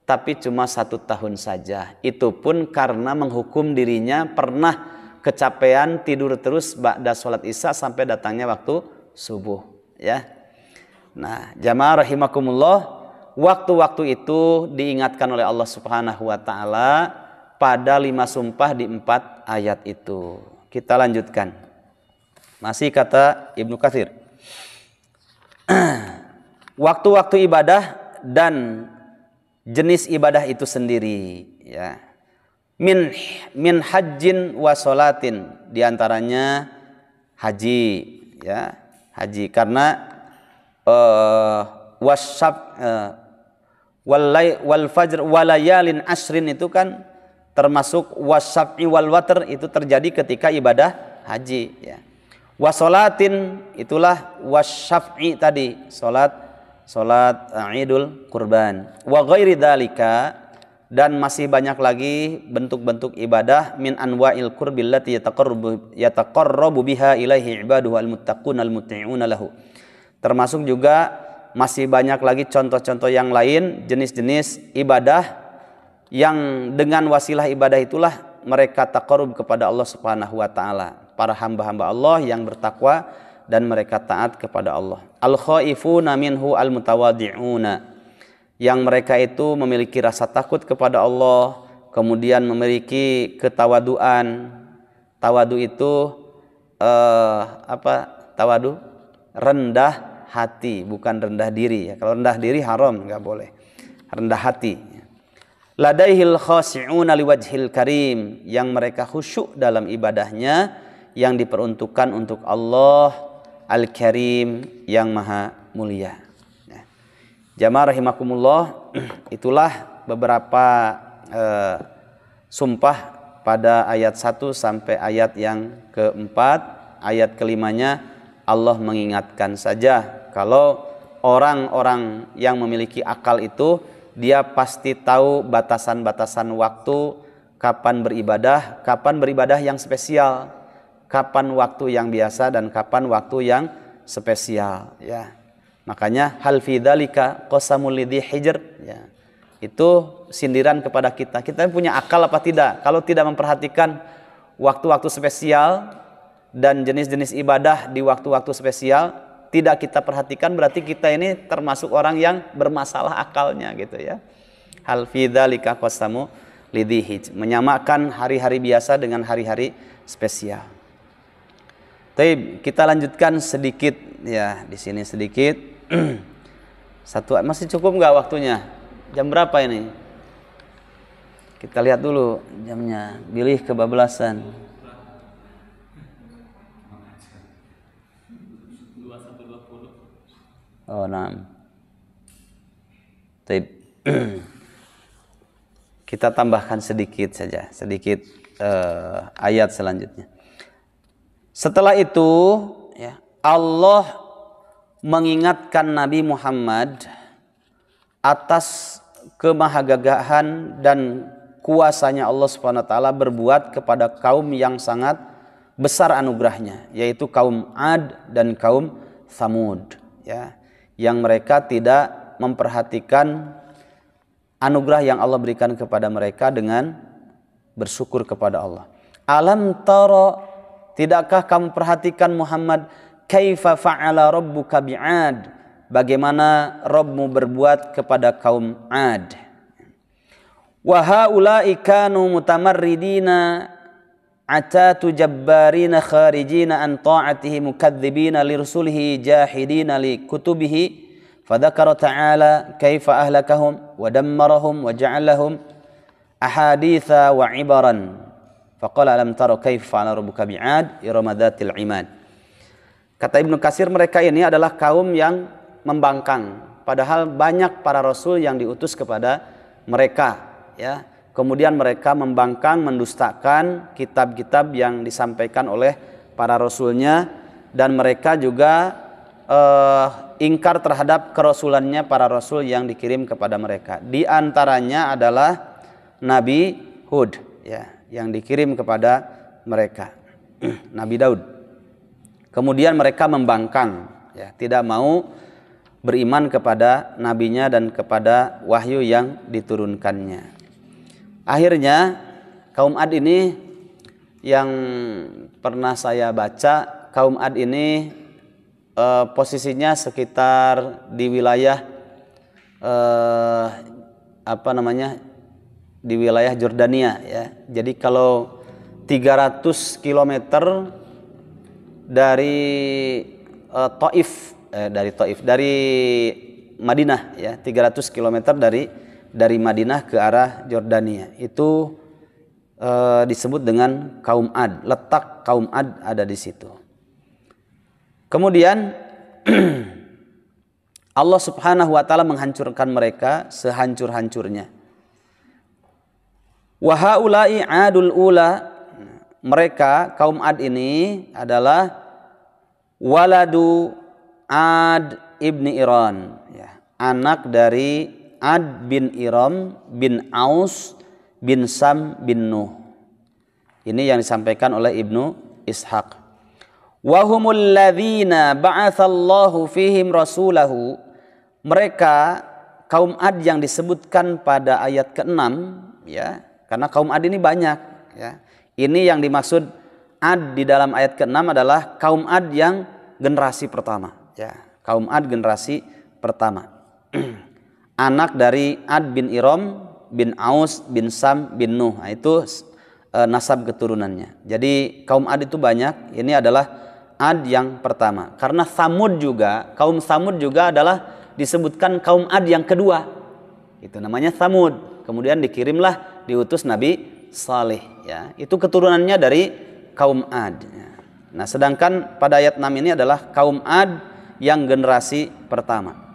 tapi cuma 1 tahun saja. Itu pun karena menghukum dirinya pernah kecapean tidur terus ba'da sholat Isya sampai datangnya waktu subuh. Ya. Nah, jamaah rahimakumullah, waktu-waktu itu diingatkan oleh Allah Subhanahu wa taala pada 5 sumpah di 4 ayat itu. Kita lanjutkan. Masih kata Ibnu Katsir. Waktu-waktu ibadah dan jenis ibadah itu sendiri, ya. Min hajjin wa sholatin, di antaranya haji, ya. Haji karena wal fajr walayalin asrin itu kan termasuk wasyaf'i wal watr, itu terjadi ketika ibadah haji, ya. Wasolatin itulah wasyaf'i tadi, salat Idul Kurban. Wa ghairi dzalika, dan masih banyak lagi bentuk-bentuk ibadah min anwa'il qurbil lati yataqarrabu biha ilaihi ibaduhu almuttaquna almuti'una lahu. Termasuk juga masih banyak lagi contoh-contoh yang lain, jenis-jenis ibadah yang dengan wasilah ibadah itulah mereka taqarrub kepada Allah Subhanahu wa taala. Para hamba-hamba Allah yang bertakwa dan mereka taat kepada Allah. Al-khaifuna minhu al-mutawadhi'una, yang mereka itu memiliki rasa takut kepada Allah, kemudian memiliki ketawaduan. Tawadu itu tawadu? Rendah hati, bukan rendah diri, ya. Kalau rendah diri haram, enggak boleh. Rendah hati. Ladaihil khashi'una liwajhil karim, yang mereka khusyuk dalam ibadahnya yang diperuntukkan untuk Allah Al-Karim, yang maha mulia. Nah, jamaah rahimakumullah, itulah beberapa sumpah pada ayat 1 sampai ayat yang keempat. Ayat kelimanya Allah mengingatkan saja kalau orang-orang yang memiliki akal itu dia pasti tahu batasan-batasan waktu, kapan beribadah yang spesial, kapan waktu yang biasa, dan kapan waktu yang spesial, ya. Makanya hal fi dzalika qasamul lidhi hijr, ya. Itu sindiran kepada kita. Kita punya akal apa tidak? Kalau tidak memperhatikan waktu-waktu spesial dan jenis-jenis ibadah di waktu-waktu spesial, tidak kita perhatikan, berarti kita ini termasuk orang yang bermasalah akalnya, gitu, ya. Hal fi dzalika qasamu lidhi hijr, menyamakan hari-hari biasa dengan hari-hari spesial. Baik, kita lanjutkan sedikit, ya, di sini sedikit. Masih cukup nggak waktunya? Jam berapa ini? Kita lihat dulu jamnya. Bilih kebablasan. 21.20. Oh, nah. Baik. Kita tambahkan sedikit saja, sedikit ayat selanjutnya. Setelah itu, ya, Allah mengingatkan Nabi Muhammad atas kemahagagahan dan kuasanya Allah Subhanahu wa taala berbuat kepada kaum yang sangat besar anugerahnya, yaitu kaum Ad dan kaum Tsamud, ya, yang mereka tidak memperhatikan anugerah yang Allah berikan kepada mereka dengan bersyukur kepada Allah. Alam tara, tidakkah kamu perhatikan Muhammad, kaifa fa'ala rabbuka bi'ad, bagaimana Rabbmu berbuat kepada kaum Ad. Wa haula'i kanu mutamarridina atatu jabbarina kharijina an ta'atihi mukadzibina lirusulihi jahidina li kutubihi fadzakara ta'ala kaifa ahlakahum wa dammarahum wa ja'alahum ahaditha wa ibaran faqala alam tara kaifa fa'ala rabbuka bi'ad irama dzatil imad. Kata Ibnu Katsir, mereka ini adalah kaum yang membangkang, padahal banyak para rasul yang diutus kepada mereka, ya. Kemudian mereka membangkang, mendustakan kitab-kitab yang disampaikan oleh para rasulnya, dan mereka juga ingkar terhadap kerasulannya para rasul yang dikirim kepada mereka. Di antaranya adalah Nabi Hud, ya, yang dikirim kepada mereka, Nabi Daud. Kemudian mereka membangkang, ya, tidak mau beriman kepada nabinya dan kepada wahyu yang diturunkannya. Akhirnya kaum Ad ini, yang pernah saya baca, kaum Ad ini posisinya sekitar di wilayah di wilayah Jordania, ya. Jadi kalau 300 km dari dari Madinah, ya, 300 km dari Madinah ke arah Jordania, itu disebut dengan kaum Ad. Letak kaum Ad ada di situ. Kemudian Allah Subhanahu wa taala menghancurkan mereka sehancur-hancurnya. Wa haula'i adul ula, mereka kaum Ad ini adalah waladu Ad ibni Iran, ya, anak dari Ad bin Iram bin Aus bin Sam bin Nuh. Ini yang disampaikan oleh Ibnu Ishaq. Wa humul ladzina ba'atsallahu fihim rasulahu, mereka kaum Ad yang disebutkan pada ayat ke-6, ya, karena kaum Ad ini banyak, ya. Ini yang dimaksud Ad di dalam ayat ke-6 adalah kaum Ad yang generasi pertama, ya, kaum Ad generasi pertama. Anak dari Ad bin Iram bin Aus bin Sam bin Nuh. Nah, itu nasab keturunannya. Jadi kaum Ad itu banyak. Ini adalah Ad yang pertama. Karena Tsamud juga, kaum Tsamud juga adalah disebutkan kaum Ad yang kedua. Itu namanya Tsamud. Kemudian dikirimlah, diutus Nabi Saleh, ya. Itu keturunannya dari kaum Ad, ya. Nah, sedangkan pada ayat 6 ini adalah kaum Ad yang generasi pertama.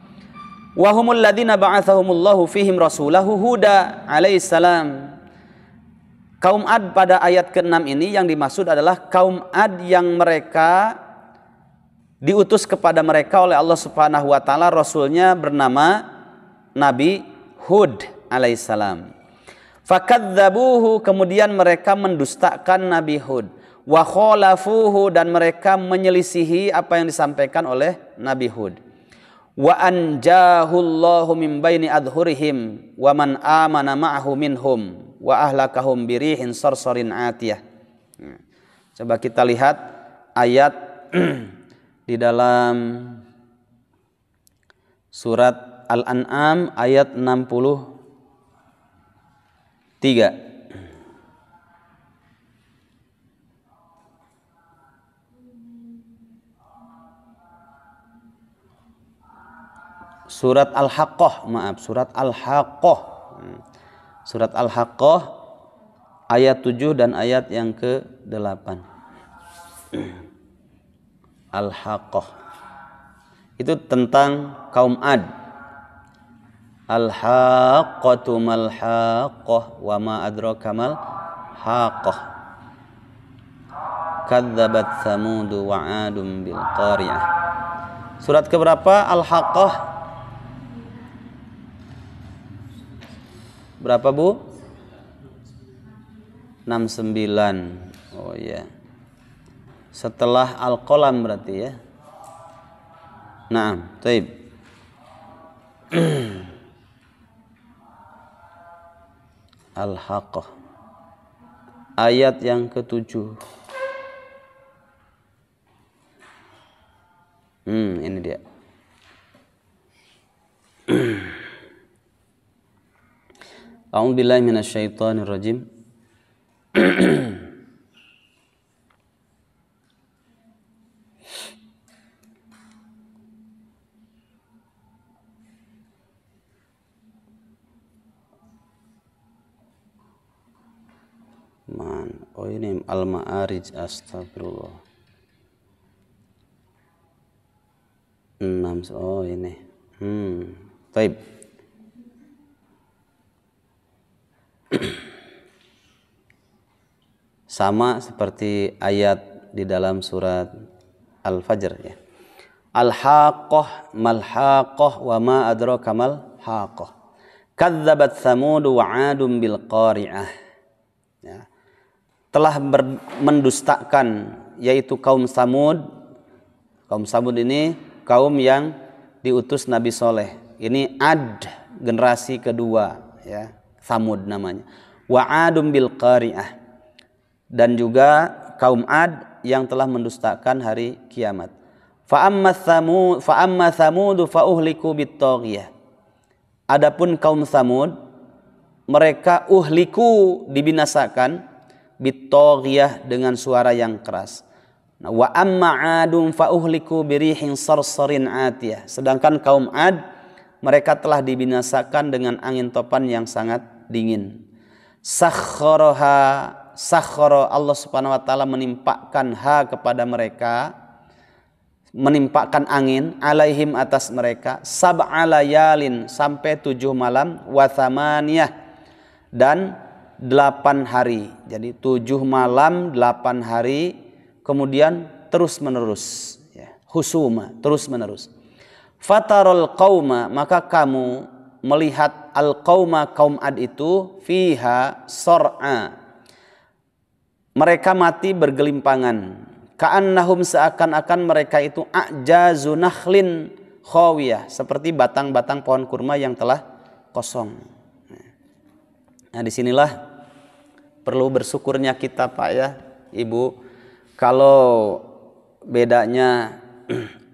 Wa humul ladzina ba'atsahumullahu fihim rasulahu Huda alaihissalam. Kaum Ad pada ayat ke-6 ini yang dimaksud adalah kaum Ad yang mereka diutus kepada mereka oleh Allah Subhanahu wa taala, rasulnya bernama Nabi Hud alaihissalam. Fakadzabuhu, kemudian mereka mendustakan Nabi Hud. Wa khalafuhu, dan mereka menyelisihi apa yang disampaikan oleh Nabi Hud. Wa anjahullahu min baini adhurihim wa man amana ma'ahu minhum wa ahlakahum birihin sarsarin atiyah. Coba kita lihat ayat di dalam surat Al-An'am ayat 63. Surat Al-Haqqah, surat Al-Haqqah. Surat Al-Haqqah ayat 7 dan ayat yang ke-8. Al-Haqqah itu tentang kaum Ad. Al-Haqqatu mal haqqah wa ma adraka mal haqqah. Kadzabat Tsamud wa 'adun bil qariyah. Surat keberapa? Al-Haqqah. Berapa, Bu? 69. Oh ya. Setelah Al-Qalam berarti ya. Naam, baik. Al-Haqqah. Ayat yang ke-7. Ini dia. A'udzu billahi minasyaitonir rajim. Oh ini Al-Ma'arij, astagfirullah. 6. Oh ini. Baik. Sama seperti ayat di dalam surat Al-Fajr ya. Al-Haqqah mal-Haqqah wa ma adraka mal-Haqqah. Kadzabat Tsamud wa 'Adun bil Qari'ah. Ya. Telah mendustakan yaitu kaum Samud. Kaum Samud ini kaum yang diutus Nabi Soleh. Ini Ad, generasi kedua ya, Samud namanya. Wa 'Adun bil Qari'ah. Dan juga kaum Ad yang telah mendustakan hari kiamat. Fa amma Tsamud fa uhliku bit taghiyah. Adapun kaum Samud, mereka uhliku dibinasakan bit taghiyah dengan suara yang keras. Wa amma 'Adun fa uhliku birihin sarsarin 'atiyah. Sedangkan kaum Ad, mereka telah dibinasakan dengan angin topan yang sangat dingin. Sakhara Allah Subhanahu wa taala menimpakan kepada mereka, menimpakan angin alaihim atas mereka sab'a layalin sampai 7 malam wa thamaniyah dan 8 hari. Jadi 7 malam 8 hari kemudian terus menerus ya, husuma terus menerus. Fatarul qauma, maka kamu melihat al-qauma kaum Ad itu fiha sor'a, mereka mati bergelimpangan. Ka'annahum, seakan-akan mereka itu a'jazu nakhlin khawiyah, seperti batang-batang pohon kurma yang telah kosong. Nah, disinilah perlu bersyukurnya kita Pak ya, Ibu, kalau bedanya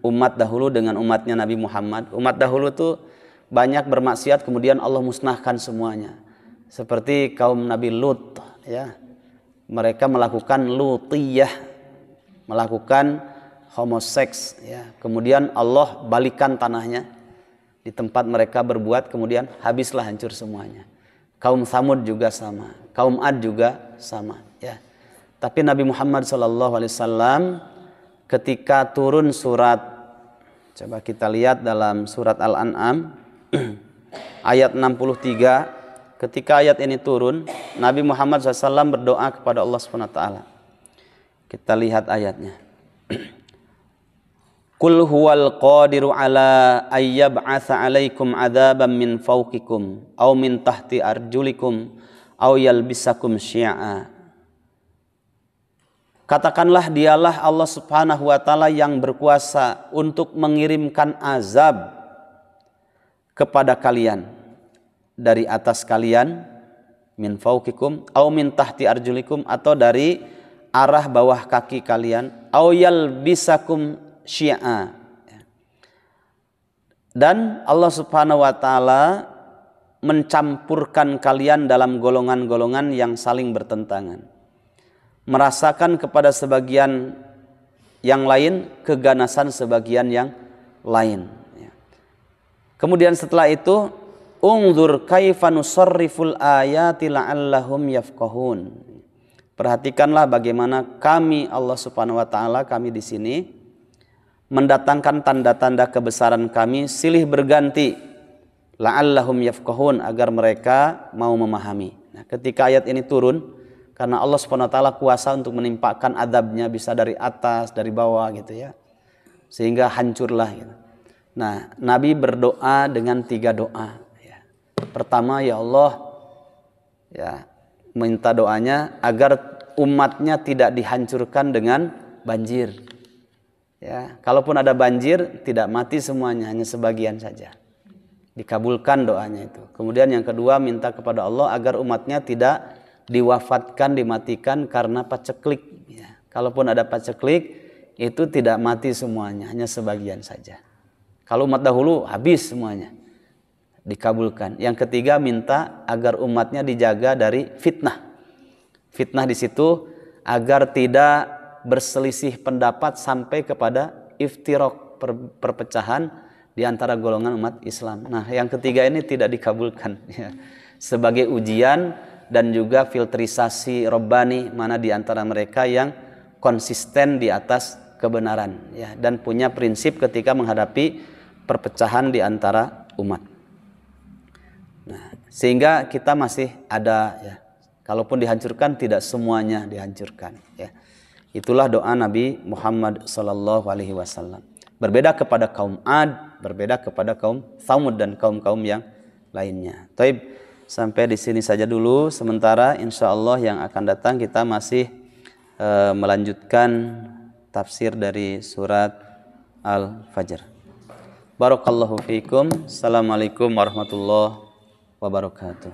umat dahulu dengan umatnya Nabi Muhammad. Umat dahulu tuh banyak bermaksiat kemudian Allah musnahkan semuanya. Seperti kaum Nabi Lut ya. Mereka melakukan lutiyah, melakukan homoseks ya. Kemudian Allah balikan tanahnya di tempat mereka berbuat, kemudian habislah, hancur semuanya. Kaum Tsamud juga sama, kaum Ad juga sama ya. Tapi Nabi Muhammad SAW ketika turun surat, coba kita lihat dalam surat Al-An'am ayat 63. Ketika ayat ini turun, Nabi Muhammad SAW berdoa kepada Allah SWT. Kita lihat ayatnya. Qul huwal qadiru ala ayyab'atha alaikum adzaban min fawqikum aw min tahti arjulikum aw yalbisakum syi'a. Katakanlah, dialah Allah Subhanahu wa taala yang berkuasa untuk mengirimkan azab kepada kalian dari atas kalian, min fauqikum au min tahti arjulikum, atau dari arah bawah kaki kalian, au yalbisakum syi'a. Dan Allah Subhanahu wa taala mencampurkan kalian dalam golongan-golongan yang saling bertentangan, merasakan kepada sebagian yang lain keganasan sebagian yang lain. Kemudian setelah itu, unzur kaifa nusarriful ayati la'allahum yafqahun. Perhatikanlah bagaimana kami, Allah Subhanahu wa taala, kami di sini mendatangkan tanda-tanda kebesaran kami silih berganti, la'allahum yafqahun, agar mereka mau memahami. Nah, ketika ayat ini turun, karena Allah Subhanahu wa taala kuasa untuk menimpakan adabnya, bisa dari atas, dari bawah gitu ya, sehingga hancurlah gitu. Nah, Nabi berdoa dengan 3 doa. Pertama, ya Allah, ya minta doanya agar umatnya tidak dihancurkan dengan banjir. Ya, kalaupun ada banjir tidak mati semuanya, hanya sebagian saja. Dikabulkan doanya itu. Kemudian yang kedua, minta kepada Allah agar umatnya tidak diwafatkan, dimatikan karena paceklik. Ya, kalaupun ada paceklik itu tidak mati semuanya, hanya sebagian saja. Kalau umat dahulu habis semuanya, dikabulkan. Yang ketiga, minta agar umatnya dijaga dari fitnah. Fitnah di situ agar tidak berselisih pendapat sampai kepada iftiraq, perpecahan di antara golongan umat Islam. Nah, yang ketiga ini tidak dikabulkan ya. Sebagai ujian dan juga filterisasi Rabbani, mana di antara mereka yang konsisten di atas kebenaran ya, dan punya prinsip ketika menghadapi perpecahan di antara umat. Nah, sehingga kita masih ada ya. Kalaupun dihancurkan tidak semuanya dihancurkan ya. Itulah doa Nabi Muhammad sallallahu alaihi wasallam. Berbeda kepada kaum Ad, berbeda kepada kaum Tsamud dan kaum-kaum yang lainnya. Taib, sampai di sini saja dulu sementara. Insyaallah yang akan datang kita masih melanjutkan tafsir dari surat Al-Fajr. Barakallahu fiikum. Assalamualaikum warahmatullahi wabarakatuh.